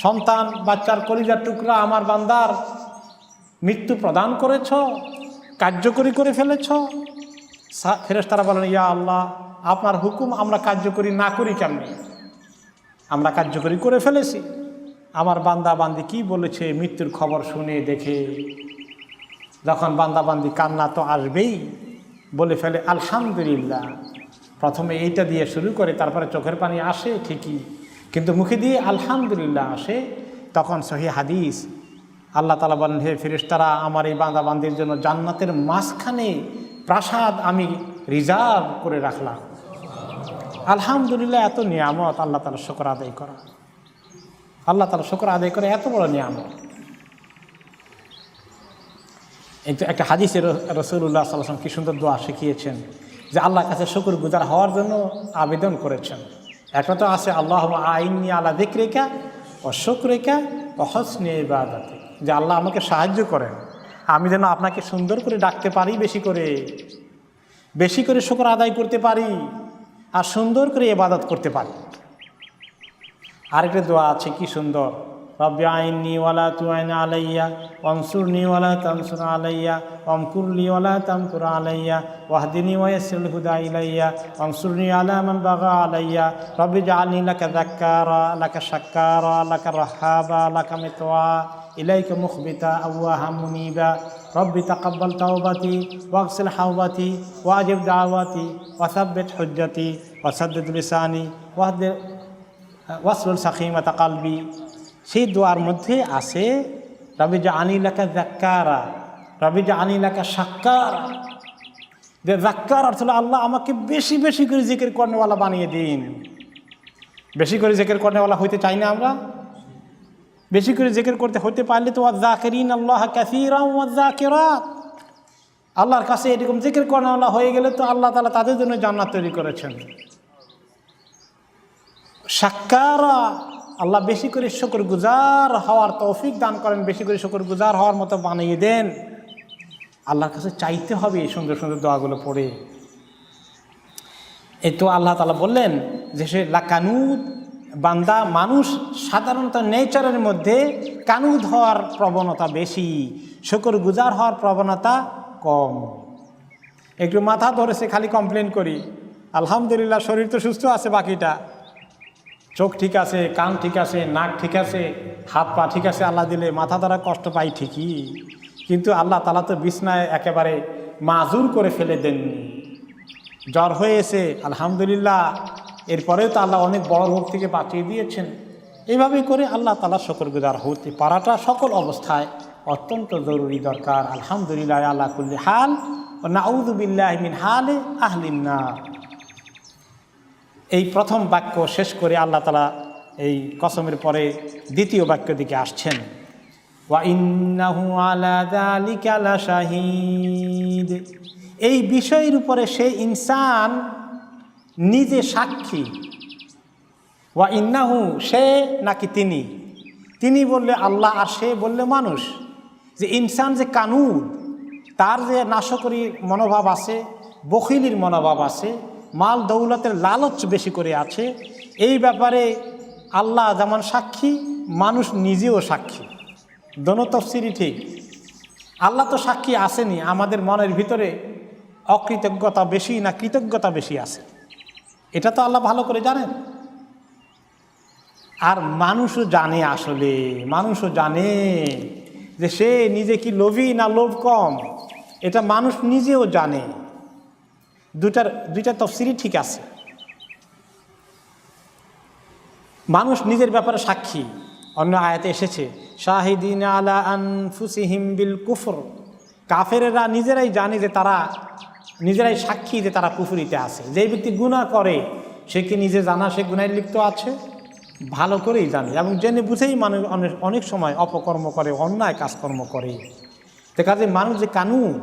সন্তান, বাচ্চার কলিজার টুকরা আমার বান্দার মৃত্যু প্রদান করেছ, কার্যকরী করে ফেলেছ। ফেরেশতারা বলেন, ইয়া আল্লাহ, আপনার হুকুম আমরা কার্যকরী না করি কেমনে? আমরা কার্যকরী করে ফেলেছি। আমার বান্দা বান্দি কি বলেছে মৃত্যুর খবর শুনে দেখে, যখন বান্দা বান্দি কান্না তো আসবেই, বলে ফেলে আলহামদুলিল্লাহ। প্রথমে এইটা দিয়ে শুরু করে, তারপরে চোখের পানি আসে ঠিকই, কিন্তু মুখে দিয়ে আলহামদুলিল্লাহ আসে। তখন সহিহ হাদিস, আল্লাহ তাআলা বলেন, হে ফেরেশতারা, আমার এই বান্দা বান্দির জন্য জান্নাতের মাঝখানে প্রাসাদ আমি রিজার্ভ করে রাখলাম। আলহামদুলিল্লাহ, এত নিয়ামত, আল্লাহ তাআলার শুকর আদায় করা, আল্লাহ তাআলার শুকর আদায় করে এত বড় নিয়ামত। একটা হাদিসে রাসূলুল্লাহ সাল্লাল্লাহু আলাইহি ওয়াসাল্লাম কি সুন্দর দোয়া শিখিয়েছেন, যে আল্লাহর কাছে শুকর গুজার হওয়ার জন্য আবেদন করেছেন। একটা তো আছে, আল্লাহুম্মা আইন্নী আলা যিকরিকা ওয়া শুকরিকা ওয়া হুসনি ইবাদাতিক, যে আল্লাহ আমাকে সাহায্য করেন, আমি যেন আপনাকে সুন্দর করে ডাকতে পারি, বেশি করে শুকর আদায় করতে পারি, আর সুন্দর করে ইবাদত করতে পারি। আরেকটা দোয়া আছে কি সুন্দর, রব্বি আইন্নী ওয়ালা তুআইন আলাইয়া ওয়ানসুরনি ওয়ালা তানসুর আলাইয়া ওয়ামকুরলি ওয়ালা তামকুর আলাইয়া ওয়াহদিনি ওয়ায়াসসিরল হুদা ইলাইয়া ওয়ানসুরনি আলা মান বাগা আলাইয়া রব্বি জাআলনি লাকা যাক্কারা লাকা শাক্কারা লাকা রাহাবা লাকা মিতওয়া ইলাইকা মুখবিতা আওয়াহা মুনিবা রব্বি তাকাব্বাল তাওবাতি ওয়াগসিল হাওবাতি ওয়াজিব দাওয়াতি ওয়াসাব্বিত হুজ্জতি ওয়াসাদ্দিদ লিসানি ওয়াসলুল সাখিমাতা কলবি। সেই দোয়ার মধ্যে আছে রব্বি জাআলনি লাকা যাক্কারা, রব্বি জাআলনি লাকা শাক্কারা। যে যাক্কার অর্থ হলো আল্লাহ আমাকে বেশি বেশি করে জিকির করনেওয়ালা বানিয়ে দিন, বেশি করে জিকির করনেওয়ালা হইতে চাই না আমরা? বেশি করে জিকির হতে পারলে তো ওয়াজ্জাকিরিন আল্লাহ কাসীরান ওয়াজ্জাকিরাত, আল্লাহর কাছে এরকম জিকির করনেওয়ালা হয়ে গেলে তো আল্লাহ তাআলা তাদের জন্য জান্নাত তৈরি করেছেন। শাক্কারা, আল্লাহ বেশি করে শুকরগুজার হওয়ার তৌফিক দান করেন, বেশি করে শুকরগুজার হওয়ার মতো বানিয়ে দেন। আল্লাহর কাছে চাইতে হবে এই সুন্দর সুন্দর দোয়াগুলো পড়ে। এই তো আল্লাহ তাআলা বললেন যে সে লাকানুদ, বান্দা মানুষ সাধারণত নেচারের মধ্যে কানুদ হওয়ার প্রবণতা বেশি, শুকরগুজার হওয়ার প্রবণতা কম। একটু মাথা ধরেছে খালি কমপ্লেন করি, আলহামদুলিল্লাহ শরীর তো সুস্থ আছে, বাকিটা চোখ ঠিক আছে, কান ঠিক আছে, নাক ঠিক আছে, হাত পা ঠিক আছে, আল্লাহ দিলে মাথা ধরা কষ্ট পাই ঠিকই, কিন্তু আল্লাহ তাআলা তো বিছনায় একেবারে মাজুর করে ফেলে দেননি। জ্বর হয়েছে আলহামদুলিল্লাহ, এরপরেও তো আল্লাহ অনেক বড় রোগ থেকে বাঁচিয়ে দিয়েছেন। এইভাবে করে আল্লাহ তাআলা শুকরগুজার হতে পারাটা সকল অবস্থায় অত্যন্ত জরুরি দরকার। আলহামদুলিল্লাহ আলা কুল্লি হাল ওয়া নাউযু বিল্লাহি মিন হালি আহলিন নার। এই প্রথম বাক্য শেষ করে আল্লাহ তাআলা এই কসমের পরে দ্বিতীয় বাক্য দিকে আসছেন, ওয়া ইন্নাহু আলা যালিকা লাশাহীদ। এই বিষয়ের উপরে সে ইনসান নিজে সাক্ষী। ওয়া ইন্নাহু, সে নাকি তিনি, তিনি বললে আল্লাহ আর সে বললে মানুষ, যে ইনসান যে কানুদ, তার যে নাশকরির মনোভাব আছে, বখিলির মনোভাব আছে, মাল দৌলতের লালচ বেশি করে আছে, এই ব্যাপারে আল্লাহ যেমন সাক্ষী, মানুষ নিজেও সাক্ষী। দোনো তফসিরই ঠিক। আল্লাহ তো সাক্ষী আসেনি, আমাদের মনের ভিতরে অকৃতজ্ঞতা বেশি না কৃতজ্ঞতা বেশি আছে, এটা তো আল্লাহ ভালো করে জানেন। আর মানুষও জানে, আসলে মানুষও জানে যে সে নিজে কি লোভী না লোভ কম, এটা মানুষ নিজেও জানে। দুইটা তফসিরই ঠিক আছে। মানুষ নিজের ব্যাপারে সাক্ষী। অন্য আয়াতে এসেছে শাহিদিন আলা আনফুসিহিম বিল কুফর, কাফেরেরা নিজেরাই জানে যে তারা নিজেরাই সাক্ষী যে তারা কুফরিতে আছে। যেই ব্যক্তি গুনাহ করে সে কি নিজে জানা সে গুনায় লিপ্ত আছে? ভালো করেই জানে, এবং জেনে বুঝেই মানুষ অনেক সময় অপকর্ম করে, অন্যায় কাজকর্ম করে। তো কাজে মানুষ যে কানুদ,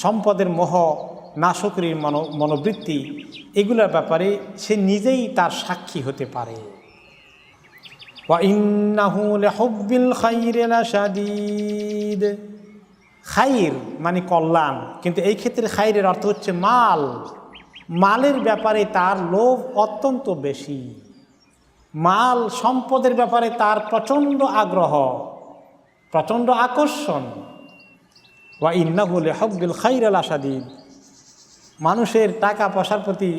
সম্পদের মোহ, নাশকরির মনোবৃত্তি, এগুলোর ব্যাপারে সে নিজেই তার সাক্ষী হতে পারে। ওয়া ইন্নাহু লিহুব্বিল খাইরি লাশাদীদ। খাইর মানে কল্যাণ, কিন্তু এই ক্ষেত্রে খাইরের অর্থ হচ্ছে মাল। মালের ব্যাপারে তার লোভ অত্যন্ত বেশি, মাল সম্পদের ব্যাপারে তার প্রচণ্ড আগ্রহ, প্রচণ্ড আকর্ষণ। ওয়া ইন্নাহু লিহুব্বিল খাইরি লাশাদীদ। মানুষের টাকা পয়সার প্রতি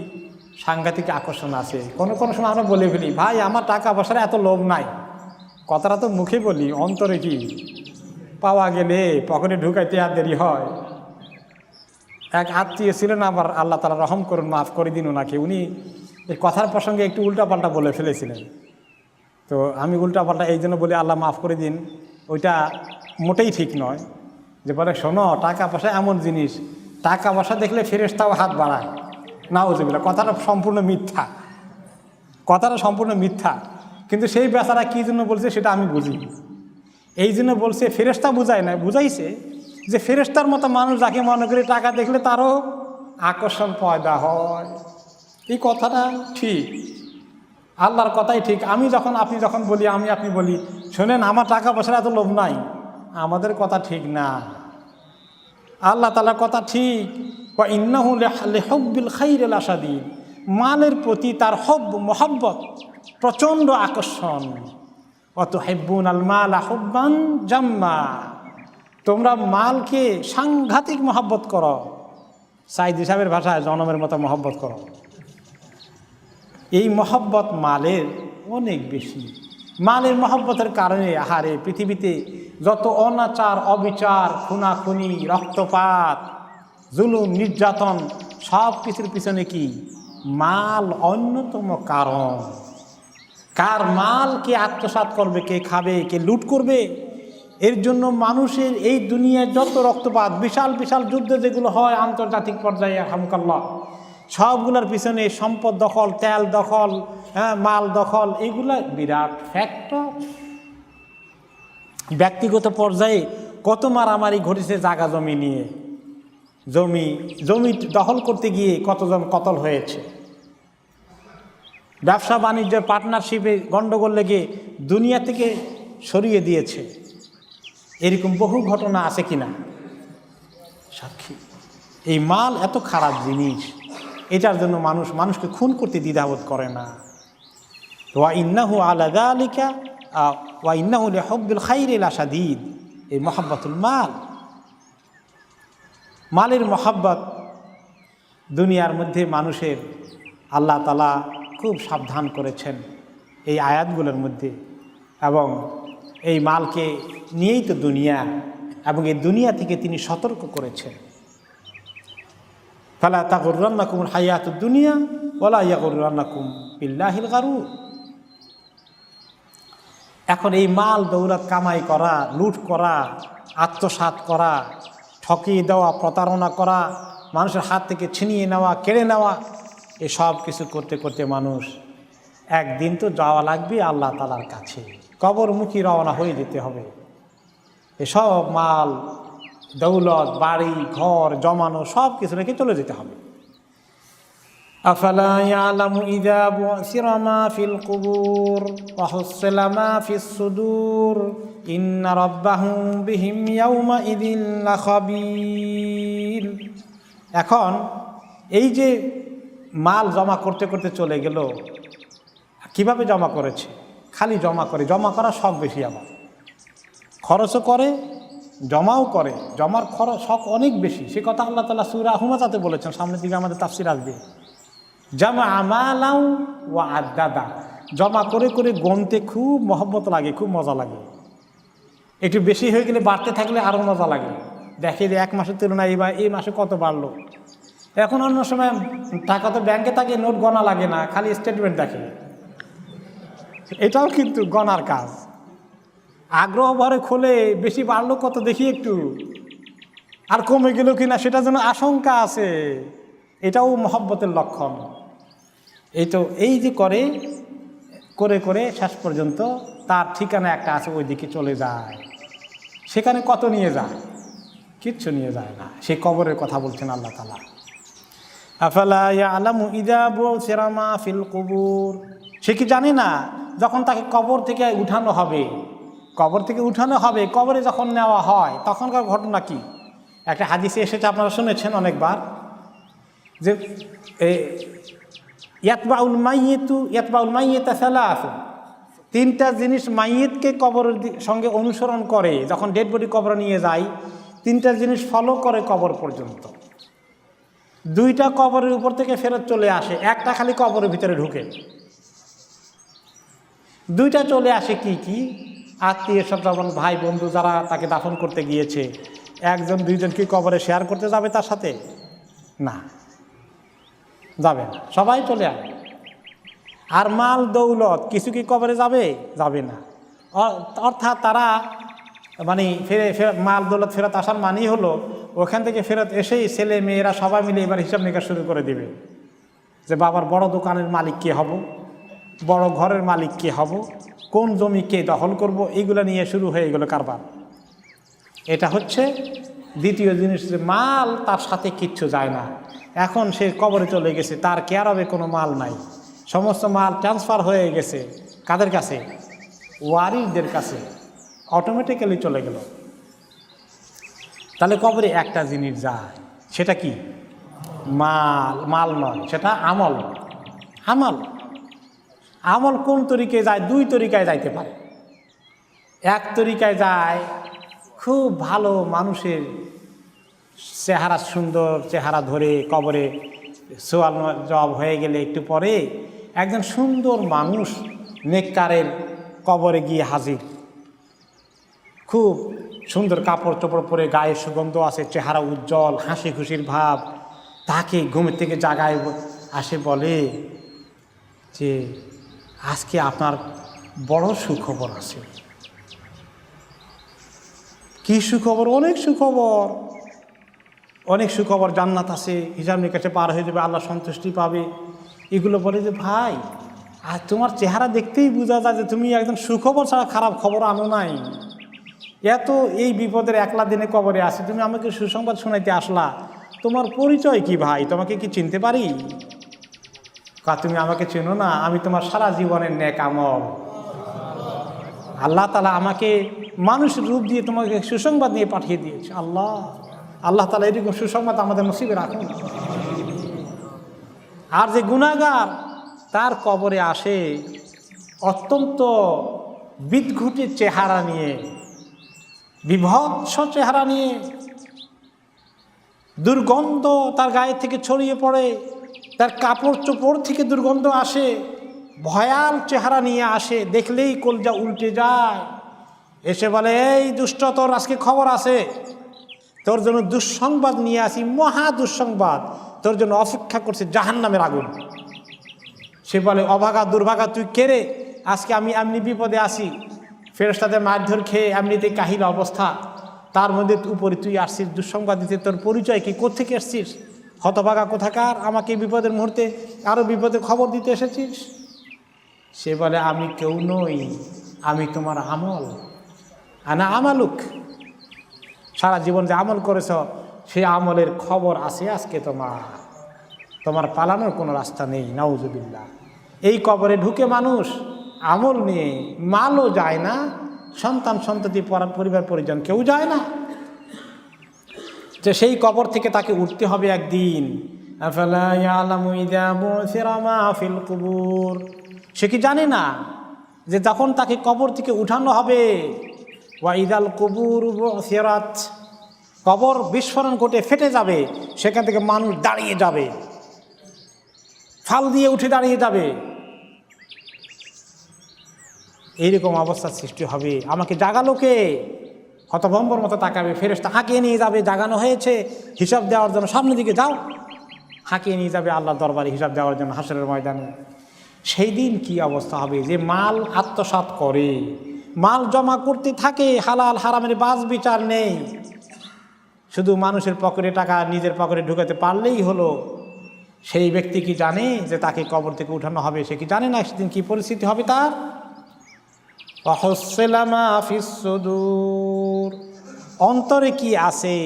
সাংঘাতিক আকর্ষণ আছে। কোনো সময় আমরা বলে ফেলি, ভাই আমার টাকা পয়সার এত লোভ নাই। কথাটা তো মুখে বলি, অন্তরে কি পাওয়া গেলে পকেটে ঢুকাইতে আর দেরি হয়। এক আত্মীয় ছিলেন, আবার আল্লাহ তাআলা রহম করুন, মাফ করে দিন ওনাকে, উনি এই কথার প্রসঙ্গে একটু উল্টাপাল্টা বলে ফেলেছিলেন। তো আমি উল্টাপাল্টা এই জন্য বলি আল্লাহ মাফ করে দিন, ওইটা মোটেই ঠিক নয়। যে বলে শোনো, টাকা পয়সা এমন জিনিস, টাকা পয়সা দেখলে ফেরেশতাও হাত বাড়ায়। নাউজুবিল্লাহ, কথাটা সম্পূর্ণ মিথ্যা, কথাটা সম্পূর্ণ মিথ্যা। কিন্তু সেই বেচারা কী জন্য বলছে সেটা আমি বুঝি। এই জন্য বলছে, ফেরেশতা বুঝায় না, বুঝাইছে যে ফেরেশতার মতো মানুষ যাকে মনে করি টাকা দেখলে তারও আকর্ষণ পয়দা হয়। এই কথাটা ঠিক, আল্লাহর কথাই ঠিক। আপনি যখন বলি, আপনি বলি শোনেন আমার টাকা পয়সার এত লোভ নাই, আমাদের কথা ঠিক না, আল্লাহ তাআলার কথা ঠিক। ওয়া ইন্নাহু লিহুব্বিল খাইরি লাশাদীদ। মালের প্রতি তার মহব্বত, প্রচণ্ড আকর্ষণ। ওয়া তুহিব্বুনাল মালা হুব্বান জাম্মা। তোমরা মালকে সাংঘাতিক মহব্বত করো, সাইদ সাহেবের ভাষায় জনমের মতো মহব্বত করো। এই মহব্বত মালের অনেক বেশি। মালের মহব্বতের কারণে আহারে পৃথিবীতে যত অনাচার, অবিচার, খুনাখুনি, রক্তপাত, জুলুম, নির্যাতন, সব কিছুর পিছনে কি মাল অন্যতম কারণ। কার মাল কে আত্মসাৎ করবে, কে খাবে, কে লুট করবে, এর জন্য মানুষের এই দুনিয়ায় যত রক্তপাত, বিশাল বিশাল যুদ্ধ যেগুলো হয় আন্তর্জাতিক পর্যায়ে, হামকাল্লাহ, সবগুলোর পিছনে সম্পদ দখল, তেল দখল, মাল দখল, এগুলা বিরাট ফ্যাক্টর। ব্যক্তিগত পর্যায়ে কত মারামারি ঘটেছে জায়গা জমি নিয়ে, জমি দখল করতে গিয়ে কতজন কতল হয়েছে। ব্যবসা বাণিজ্যের পার্টনারশিপে গণ্ডগোল লেগে দুনিয়া থেকে সরিয়ে দিয়েছে। এরকম বহু ঘটনা আছে কিনা সাক্ষী। এই মাল এত খারাপ জিনিস, এটার জন্য মানুষকে খুন করতে দ্বিধাবোধ করে না। ওয়া ইন্নাহু আলা যালিকা ওয়া ইন্নাহু লিহুব্বিল খাইরি লাশাদীদ। এই মহব্বতুল মালের মহব্বত দুনিয়ার মধ্যে মানুষের আল্লাহ তাআলা খুব সাবধান করেছেন এই আয়াতগুলোর মধ্যে। এবং এই মালকে নিয়েই তো দুনিয়া, এবং এই দুনিয়া থেকে তিনি সতর্ক করেছেন, ফালা তাগুররান্নাকুমুল হায়াতুদ দুনিয়া ওয়ালা ইয়াগুররান্নাকুম বিল্লাহিল গারুর। এখন এই মাল দৌলত কামাই করা, লুট করা, আত্মসাৎ করা, ঠকিয়ে দেওয়া, প্রতারণা করা, মানুষের হাত থেকে ছিনিয়ে নেওয়া, কেড়ে নেওয়া, এসব কিছু করতে করতে মানুষ একদিন তো যাওয়া লাগবে আল্লাহ তাআলার কাছে, কবরমুখী রওনা হয়ে যেতে হবে। এসব মাল দৌলত, বাড়ি ঘর জমানো সব কিছু রেখে চলে যেতে হবে। আফালা ইয়ালামু ইযা বু'সিরা মা ফিল কুবুর ওয়া হুসিলা মা ফিস সুদুর ইন্না রাব্বাহুম বিহিম ইয়াওমা ইযিন লাখাবীর। এখন এই যে মাল জমা করতে করতে চলে গেল, কিভাবে জমা করেছে? খালি জমা করে, জমা করা শখ বেশি, আবার খরচও করে, জমাও করে। জমার খরচ শখ অনেক বেশি, সে কথা আল্লাহ তাআলা সূরা হুমাযাতে বলেছেন। সামনের দিকে আমাদের তাফসীর আসবে। জামা আমালাউ ওয়া আদাদা, জমা করে করে গনতে খুব মহব্বত লাগে, খুব মজা লাগে। একটু বেশি হয়ে গেলে, বাড়তে থাকলে আরও মজা লাগে। দেখে যে এক মাসের তুলনায় এই মাসে কত বাড়লো। এখন অন্য সময় টাকা তো ব্যাংকে থাকে, নোট গণা লাগে না, খালি স্টেটমেন্ট দেখে। এটাও কিন্তু গণার কাজ। আগ্রহ ভরে খোলে, বেশি বাড়লো কত দেখি একটু, আর কমে গেল কিনা সেটা যেন আশঙ্কা আছে। এটাও মহব্বতের লক্ষণ। এই যে করে করে করে শেষ পর্যন্ত তার ঠিকানা একটা আছে, ওই দিকে চলে যায়। সেখানে কত নিয়ে যায়? কিচ্ছু নিয়ে যায় না। সেই কবরের কথা বলছেন আল্লাহ তাআলা। আফালা ইয়ালামু ইযা বু'সিরা মা ফিল কুবুর, সে কি জানে না যখন তাকে কবর থেকে উঠানো হবে, কবরে যখন নেওয়া হয় তখনকার ঘটনা কি? একটা হাদিসে এসেছে, আপনারা শুনেছেন অনেকবার, যে ইয়াতবাউল মাইয়িতা সালাসু, তিনটা জিনিস মাইয়িতকে কবরের সঙ্গে অনুসরণ করে। যখন ডেড বডি কবরে নিয়ে যায়, তিনটা জিনিস ফলো করে কবর পর্যন্ত। দুইটা কবরের উপর থেকে ফেরত চলে আসে, একটা খালি কবরের ভিতরে ঢুকে। দুইটা চলে আসে কি? আত্মীয় স্বজন, ভাই বন্ধু যারা তাকে দাফন করতে গিয়েছে, একজন দুইজন কি কবরে শেয়ার করতে যাবে তার সাথে? না, যাবে না, সবাই চলে আসবে। আর মাল দৌলত কিছু কি কবরে যাবে না। অর্থাৎ তারা মাল দৌলত ফেরত আসার মানেই হলো ওখান থেকে ফেরত এসেই ছেলে মেয়েরা সবাই মিলে এবার হিসাব নিকাশ শুরু করে দিবে, যে বাবার বড় দোকানের মালিক কে হব, বড় ঘরের মালিক কে হব, কোন জমি কে দখল করব, এইগুলো নিয়ে শুরু হয়ে গেল কারবার। এটা হচ্ছে দ্বিতীয় জিনিস, যে মাল তার সাথে কিচ্ছু যায় না। এখন সে কবরে চলে গেছে, তার কেয়ারবে কোনো মাল নাই, সমস্ত মাল ট্রান্সফার হয়ে গেছে কাদের কাছে? ওয়ারিসদের কাছে, অটোমেটিক্যালি চলে গেল। তাহলে কবরে একটা জিনিস যায়, সেটা কি? মাল নয়, সেটা আমল। আমল কোন তরিকায় যায়? দুই তরিকায় যাইতে পারে। এক তরিকায় যায়, খুব ভালো মানুষের চেহারা, সুন্দর চেহারা ধরে কবরে সোয়াল জবাব হয়ে গেলে একটু পরে একজন সুন্দর মানুষ নেককারের কবরে গিয়ে হাজির, খুব সুন্দর কাপড় চোপড় পরে, গায়ে সুগন্ধ আছে, চেহারা উজ্জ্বল, হাসি খুশির ভাব। তাকে ঘুমের থেকে জাগায় আসে, বলে যে আজকে আপনার বড় সুখবর আছে। কি সুখবর? অনেক সুখবর। অনেক সুখবর, জান্নাত আছে, হিসাব নিকাশে পার হয়ে যাবে, আল্লাহ সন্তুষ্টি পাবে। এগুলো বলে যে ভাই, আর তোমার চেহারা দেখতেই বোঝা যায় যে তুমি একদম সুখবর ছাড়া খারাপ খবর আনো নাই। এত এই বিপদের একলা দিনে কবরে আসে, তুমি আমাকে সুসংবাদ শোনাইতে আসলা, তোমার পরিচয় কি ভাই? তোমাকে কি চিনতে পারি? তুমি আমাকে চেনো না, আমি তোমার সারা জীবনের নেক আমল। আল্লাহ তাআলা আমাকে মানুষের রূপ দিয়ে তোমাকে সুসংবাদ নিয়ে পাঠিয়ে দিয়েছে। আল্লাহ তাআলা এরকম সুসংবাদ আমাদের নসিবে রাখুন। আর যে গুনাহগার, তার কবরে আসে অত্যন্ত বিদঘুটে চেহারা নিয়ে, বিভৎস চেহারা নিয়ে, দুর্গন্ধ তার গায়ে থেকে ছড়িয়ে পড়ে, তার কাপড় চোপড় থেকে দুর্গন্ধ আসে, ভয়াল চেহারা নিয়ে আসে, দেখলেই কলজা উল্টে যায়। এসে বলে, এই দুষ্ট, তোর আজকে খবর আছে, তোর জন্য দুঃসংবাদ নিয়ে আসি, মহা দুঃসংবাদ, তোর জন্য অপেক্ষা করছে জাহান্নামের আগুন। সে বলে, অভাগা দুর্ভাগা, তুই কে রে? আজকে আমি এমনি বিপদে আসি, ফেরেশতাদের মারধর খেয়ে এমনিতে কাহিল অবস্থা, তার মধ্যে উপরে তুই আসছিস দুঃসংবাদ দিতে, তোর পরিচয় কি? কোত্থেকে এসছিস? হতভাগা কোথাকার, আমাকে বিপদের মুহূর্তে আরও বিপদের খবর দিতে এসেছিস? সে বলে, আমি কেউ নই, আমি তোমার আমল, আনা আমালুক। সারা জীবন যে আমল করেছ, সেই আমলের খবর আছে আজকে তোমার পালানোর কোনো রাস্তা নেই। নাউজুবিল্লাহ। এই কবরে ঢুকে মানুষ আমল নিয়ে মালও যায় না, সন্তান সন্ততি পরিবার পরিজন কেউ যায় না, যে সেই কবর থেকে তাকে উঠতে হবে একদিন। আফালা ইয়ালামু ইযা বুসিরা মা ফিল কুবুর, সে কি জানে না যে যখন তাকে কবর থেকে উঠানো হবে, ওয়া ইযাল কুবুর বুসিরাত, কবর বিস্ফোরণ ঘটে ফেটে যাবে, সেখান থেকে মানুষ দাঁড়িয়ে যাবে, ফাল দিয়ে উঠে দাঁড়িয়ে যাবে, এইরকম অবস্থার সৃষ্টি হবে। আমাকে জাগালো কে? হতভম্বর মতো তাকাবে, ফেরেশতা হাঁকিয়ে নিয়ে যাবে, জাগানো হয়েছে হিসাব দেওয়ার জন্য, সামনের দিকে যাও, হাঁকিয়ে নিয়ে যাবে আল্লাহর দরবারে হিসাব দেওয়ার জন্য হাসরের ময়দানে। সেই দিন কি অবস্থা হবে? যে মাল আত্মসাৎ করে, মাল জমা করতে থাকে, হালাল হারামের বাজ বিচার নেই, শুধু মানুষের পকেটে টাকা নিজের পকেটে ঢুকাতে পারলেই হলো। সেই ব্যক্তি কি জানে যে তাকে কবর থেকে উঠানো হবে? সে কি জানে না সেদিন কি পরিস্থিতি হবে তার? অন্তরে কি আছে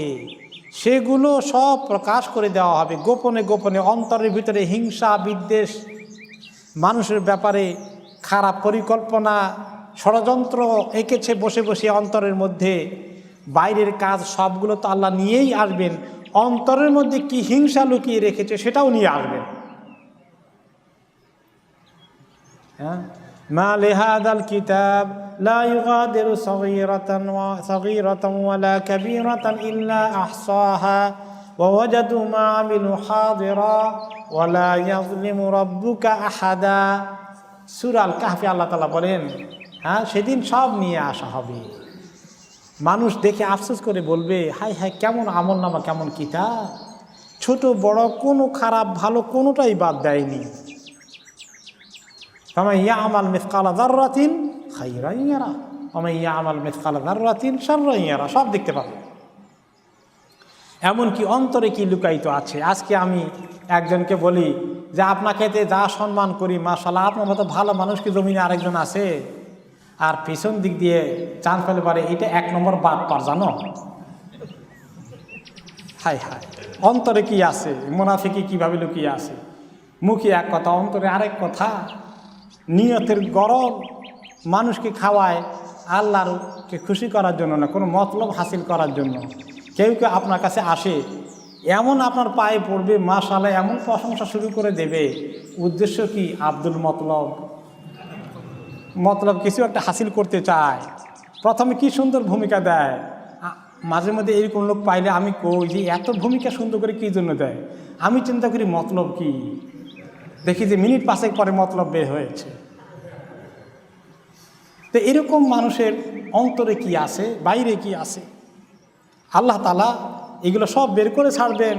সেগুলো সব প্রকাশ করে দেওয়া হবে। গোপনে গোপনে অন্তরের ভিতরে হিংসা বিদ্বেষ, মানুষের ব্যাপারে খারাপ পরিকল্পনা ষড়যন্ত্র এঁকেছে বসে বসে অন্তরের মধ্যে, বাইরের কাজ সবগুলো তো আল্লাহ নিয়েই আসবেন, অন্তরের মধ্যে কি হিংসা লুকিয়ে রেখেছে সেটাও নিয়ে আসবেন। হ্যাঁ, মা লিহাদাল কিতাব লা ইউগাদিরু সাগীরাতান ওয়ালা কাবীরাতান ইল্লা আহসাহা ওয়া ওয়াজাদু মা আমিলু হাদিরা ওয়ালা ইয়াযলিমু রাব্বুকা আহাদা। সূরা আল কাহফে আল্লাহ তাআলা বলেন, হ্যাঁ, সেদিন সব নিয়ে আসা হবে। মানুষ দেখে আফসোস করে বলবে, হায় হায়, কেমন আমলনামা, কেমন কিতাব, ছোট বড় কোনো খারাপ ভালো কোনোটাই বাদ দেয়নি। ফামান ইয়ামাল মিসকালা যাররাতিন খায়রান ইয়ারা ওয়া মান ইয়ামাল মিসকালা যাররাতিন শাররান ইয়ারা, সব দেখতে পাবে। এমনকি অন্তরে কি লুকায়িত আছে। আজকে আমি একজনকে বলি যে আপনাকে যা সম্মান করি, মাশাআল্লাহ, আপনার মতো ভালো মানুষ কি জমিনে আরেকজন আছে? আর পিছন দিক দিয়ে চান ফেলে পারে, এটা 1 নম্বর বাটপার, জানো? হায় হায়, অন্তরে কি আছে? মুনাফিকি কিভাবে লুকিয়ে আছে? মুখে এক কথা, অন্তরে আরেক কথা। নিয়তের গরম, মানুষকে খাওয়ায় আল্লাহরকে খুশি করার জন্য না, কোনো মতলব হাসিল করার জন্য। কেউ কেউ আপনার কাছে আসে, এমন আপনার পায়ে পড়বে, মাশাআল্লাহ, এমন প্রশংসা শুরু করে দেবে, উদ্দেশ্য কি? আব্দুল মতলব কিছু একটা হাসিল করতে চায়। প্রথমে কি সুন্দর ভূমিকা দেয়, মাঝে মধ্যে এরকম লোক পাইলে আমি কই যে এত ভূমিকা সুন্দর করে কী জন্য দেয়? আমি চিন্তা করি মতলব কি, দেখি যে মিনিট 5 পরে মতলব বের হয়েছে। তো এরকম মানুষের অন্তরে কি আছে, বাইরে কি আছে, আল্লাহ তাআলা এগুলো সব বের করে ছাড়বেন।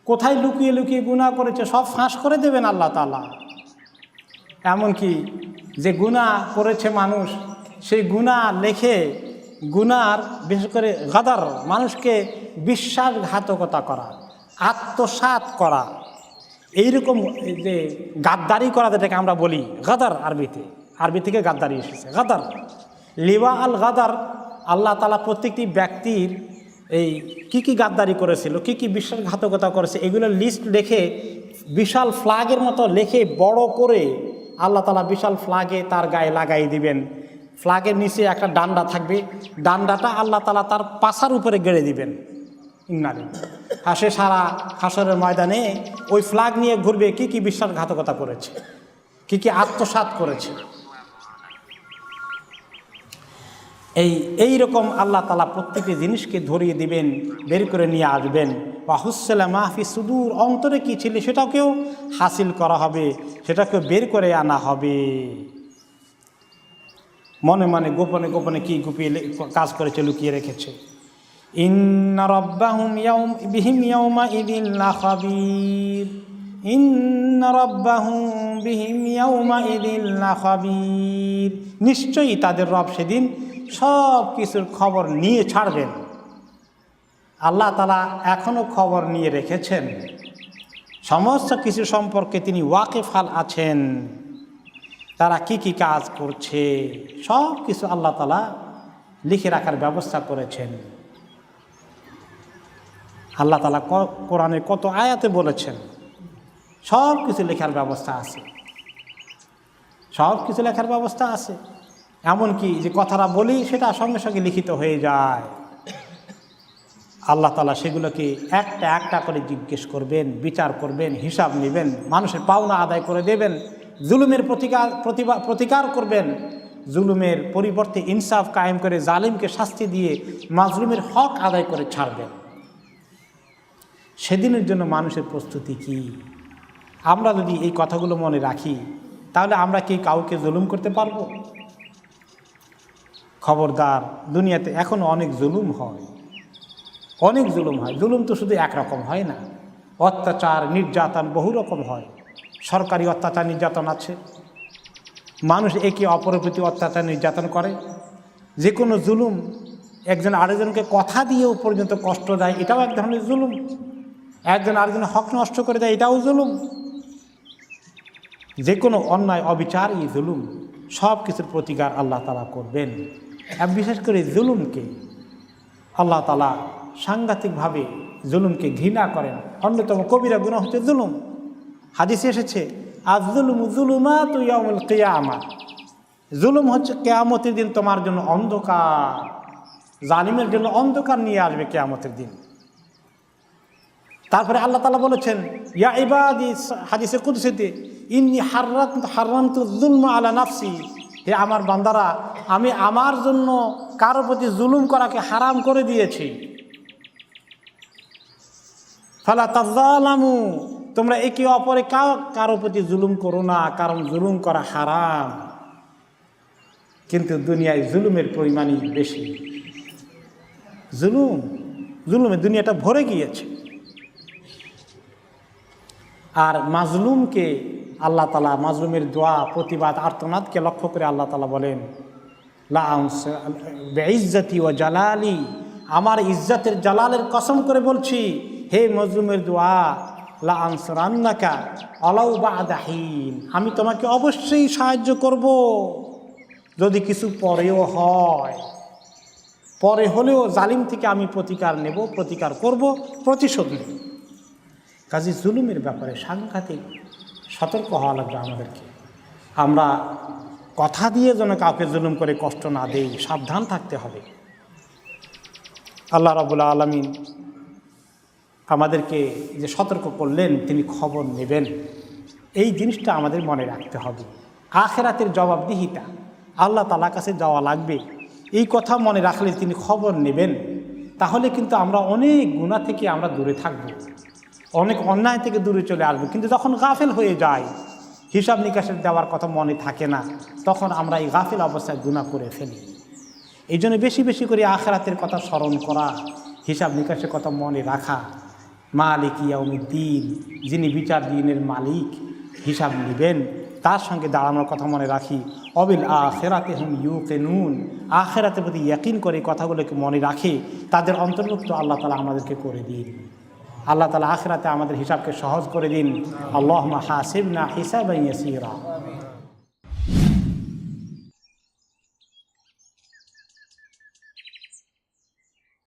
কোথায় লুকিয়ে লুকিয়ে গুনাহ করেছে সব ফাঁস করে দেবেন আল্লাহ তাআলা। এমনকি যে গুনাহ করেছে মানুষ, সেই গুনাহ লেখে, গুনার বিশেষ করে গাদার, মানুষকে বিশ্বাসঘাতকতা করা, আত্মসাৎ করা, এইরকম যে গাদ্দারি করা, যেটাকে আমরা বলি গাদার, আরবি থেকে গাদ্দারি এসেছে, গাদার, লিওয়া আল গাদার। আল্লাহ তাআলা প্রত্যেকটি ব্যক্তির এই কি গাদ্দারি করেছিল, কি বিশ্বাসঘাতকতা করেছে, এগুলোর লিস্ট লিখে বিশাল ফ্ল্যাগের মতো লিখে বড় করে আল্লাহ তাআলা বিশাল ফ্ল্যাগে তার গায়ে লাগাই দিবেন। ফ্ল্যাগের নিচে একটা ডান্ডা থাকবে, ডান্ডাটা আল্লাহ তাআলা তার পাছার উপরে গেড়ে দিবেন। আর সে সারা হাসরের ময়দানে ওই ফ্ল্যাগ নিয়ে ঘুরবে, কি বিশ্বাসঘাতকতা করেছে, কি আত্মসাৎ করেছে। এই রকম আল্লাহ তাআলা প্রত্যেকটি জিনিসকে ধরিয়ে দিবেন, বের করে নিয়ে আসবেন। ওয়াহুসসালা মাহফি সুদূর, অন্তরে কী ছিল সেটাকেও হাসিল করা হবে, সেটাকেও বের করে আনা হবে। মনে মনে গোপনে গোপনে কি গুপিয়ে কাজ করেছে, লুকিয়ে রেখেছে। ইন্না রাব্বাহুম বিহিম ইয়াউমাইযিন লাখাবীর, ইন্না রাব্বাহুম বিহিম ইয়াউমাইযিন লাখাবীর, নিশ্চয়ই তাদের রব সেদিন সব কিছুর খবর নিয়ে ছাড়বেন। আল্লাহ তাআলা এখনও খবর নিয়ে রেখেছেন, সমস্ত কিছু সম্পর্কে তিনি ওয়াকিফাল আছেন। তারা কি কাজ করছে সব কিছু আল্লাহ তাআলা লিখে রাখার ব্যবস্থা করেছেন। আল্লাহ তাআলা কোরআনে কত আয়াতে বলেছেন, সব কিছু লেখার ব্যবস্থা আছে, সব কিছু লেখার ব্যবস্থা আছে। এমনকি যে কথাটা বলি সেটা সঙ্গে সঙ্গে লিখিত হয়ে যায়। আল্লাহ তাআলা সেগুলোকে একটা একটা করে জিজ্ঞেস করবেন, বিচার করবেন, হিসাব নেবেন, মানুষের পাওনা আদায় করে দেবেন, জুলুমের প্রতিকার করবেন, জুলুমের পরিবর্তে ইনসাফ কায়েম করে জালিমকে শাস্তি দিয়ে মাজলুমের হক আদায় করে ছাড়বেন। সেদিনের জন্য মানুষের প্রস্তুতি কি? আমরা যদি এই কথাগুলো মনে রাখি তাহলে আমরা কি কাউকে জুলুম করতে পারবো? খবরদার, দুনিয়াতে এখনও অনেক জুলুম হয়, অনেক জুলুম হয়। জুলুম তো শুধু একরকম হয় না, অত্যাচার নির্যাতন বহু রকম হয়। সরকারি অত্যাচার নির্যাতন আছে, মানুষ একে অপরের প্রতি অত্যাচার নির্যাতন করে। যে কোনো জুলুম, একজন আরেকজনকে কথা দিয়েও পর্যন্ত কষ্ট দেয়, এটাও এক ধরনের জুলুম। একজন আরেকজনের হক নষ্ট করে দেয়, এটাও জুলুম। যে কোনো অন্যায় অবিচারই জুলুম। সব কিছুর প্রতিকার আল্লাহ তাআলা করবেন। আর বিশেষ করে জুলুমকে আল্লাহ তাআলা সাংঘাতিকভাবে জুলুমকে ঘৃণা করেন। অন্যতম কবিরা গুনাহ হচ্ছে জুলুম। হাদিসে এসেছে, আয-যুলমু যুলুমাতু ইয়াউমুল কিয়ামা, জুলুম হচ্ছে কিয়ামতের দিন তোমার জন্য অন্ধকার, জালিমের জন্য অন্ধকার নিয়ে আসবে কিয়ামতের দিন। তারপরে আল্লাহ তাআলা বলেছেন, ইয়া ইবাদি, হাদিসে কুদসিতে, ইন্নী হারামতু যুলমা আলা নাফসি, হে আমার বান্দারা, আমি আমার জন্য কারো প্রতি জুলুম করাকে হারাম করে দিয়েছি। ফালা তাযালামু, তোমরা একে অপরে কারো প্রতি জুলুম করো না, কারণ জুলুম করা হারাম। কিন্তু দুনিয়ায় জুলুমের পরিমাণই বেশি। জুলুমে দুনিয়াটা ভরে গিয়েছে। আর মাজলুমকে আল্লাহ তাআলা, মাজলুমের দোয়া, প্রতিবাদ, আর্তনাদকে লক্ষ্য করে আল্লাহ তাআলা বলেন, লা বিইজ্জতি ওয়া জালালি, আমার ইজ্জতের জালালের কসম করে বলছি, হে মাজলুমের দোয়া, লা আনসুরান্নাকা ওয়ালাউ বা'দা হিন, আমি তোমাকে অবশ্যই সাহায্য করব, যদি কিছু পরেও হয়। পরে হলেও জালিম থেকে আমি প্রতিকার নেব, প্রতিকার করব, প্রতিশোধ নেব। কাজী জুলুমের ব্যাপারে সাংঘাতিক সতর্ক হওয়া লাগবে আমাদেরকে। আমরা কথা দিয়ে যেন কাউকে জুলুম করে কষ্ট না দেই, সাবধান থাকতে হবে। আল্লাহ রাব্বুল আলামিন আমাদেরকে যে সতর্ক করলেন, তিনি খবর নেবেন, এই জিনিসটা আমাদের মনে রাখতে হবে। আখিরাতের জবাবদিহিতা আল্লাহ তাআলার কাছে যাওয়া লাগবে, এই কথা মনে রাখলে তিনি খবর নেবেন। তাহলে কিন্তু আমরা অনেক গুনাহ থেকে আমরা দূরে থাকব, অনেক অন্যায় থেকে দূরে চলে আসবো। কিন্তু যখন গাফেল হয়ে যায়, হিসাব নিকাশের দেওয়ার কথা মনে থাকে না, তখন আমরা এই গাফেল অবস্থায় গুনাহ করে ফেলি। এই জন্য বেশি বেশি করে আখিরাতের কথা স্মরণ করা, হিসাব নিকাশের কথা মনে রাখা। মালিক ইয়াউমিদ্দিন, যিনি বিচার দিনের মালিক, হিসাব নেবেন, তার সঙ্গে দাঁড়ানোর কথা মনে রাখি। অবিল আখিরাতে হুম ইউকিনুন, আখিরাতের প্রতি ইয়াকিন করে কথাগুলোকে মনে রাখে তাদের অন্তর্ভুক্ত আল্লাহ তাআলা আমাদেরকে করে দিন। আল্লাহ তাআলা আখিরাতে আমাদের হিসাবকে সহজ করে দিন। আল্লাহুম্মা হাসিবনা হিসাবান ইয়াসীরা।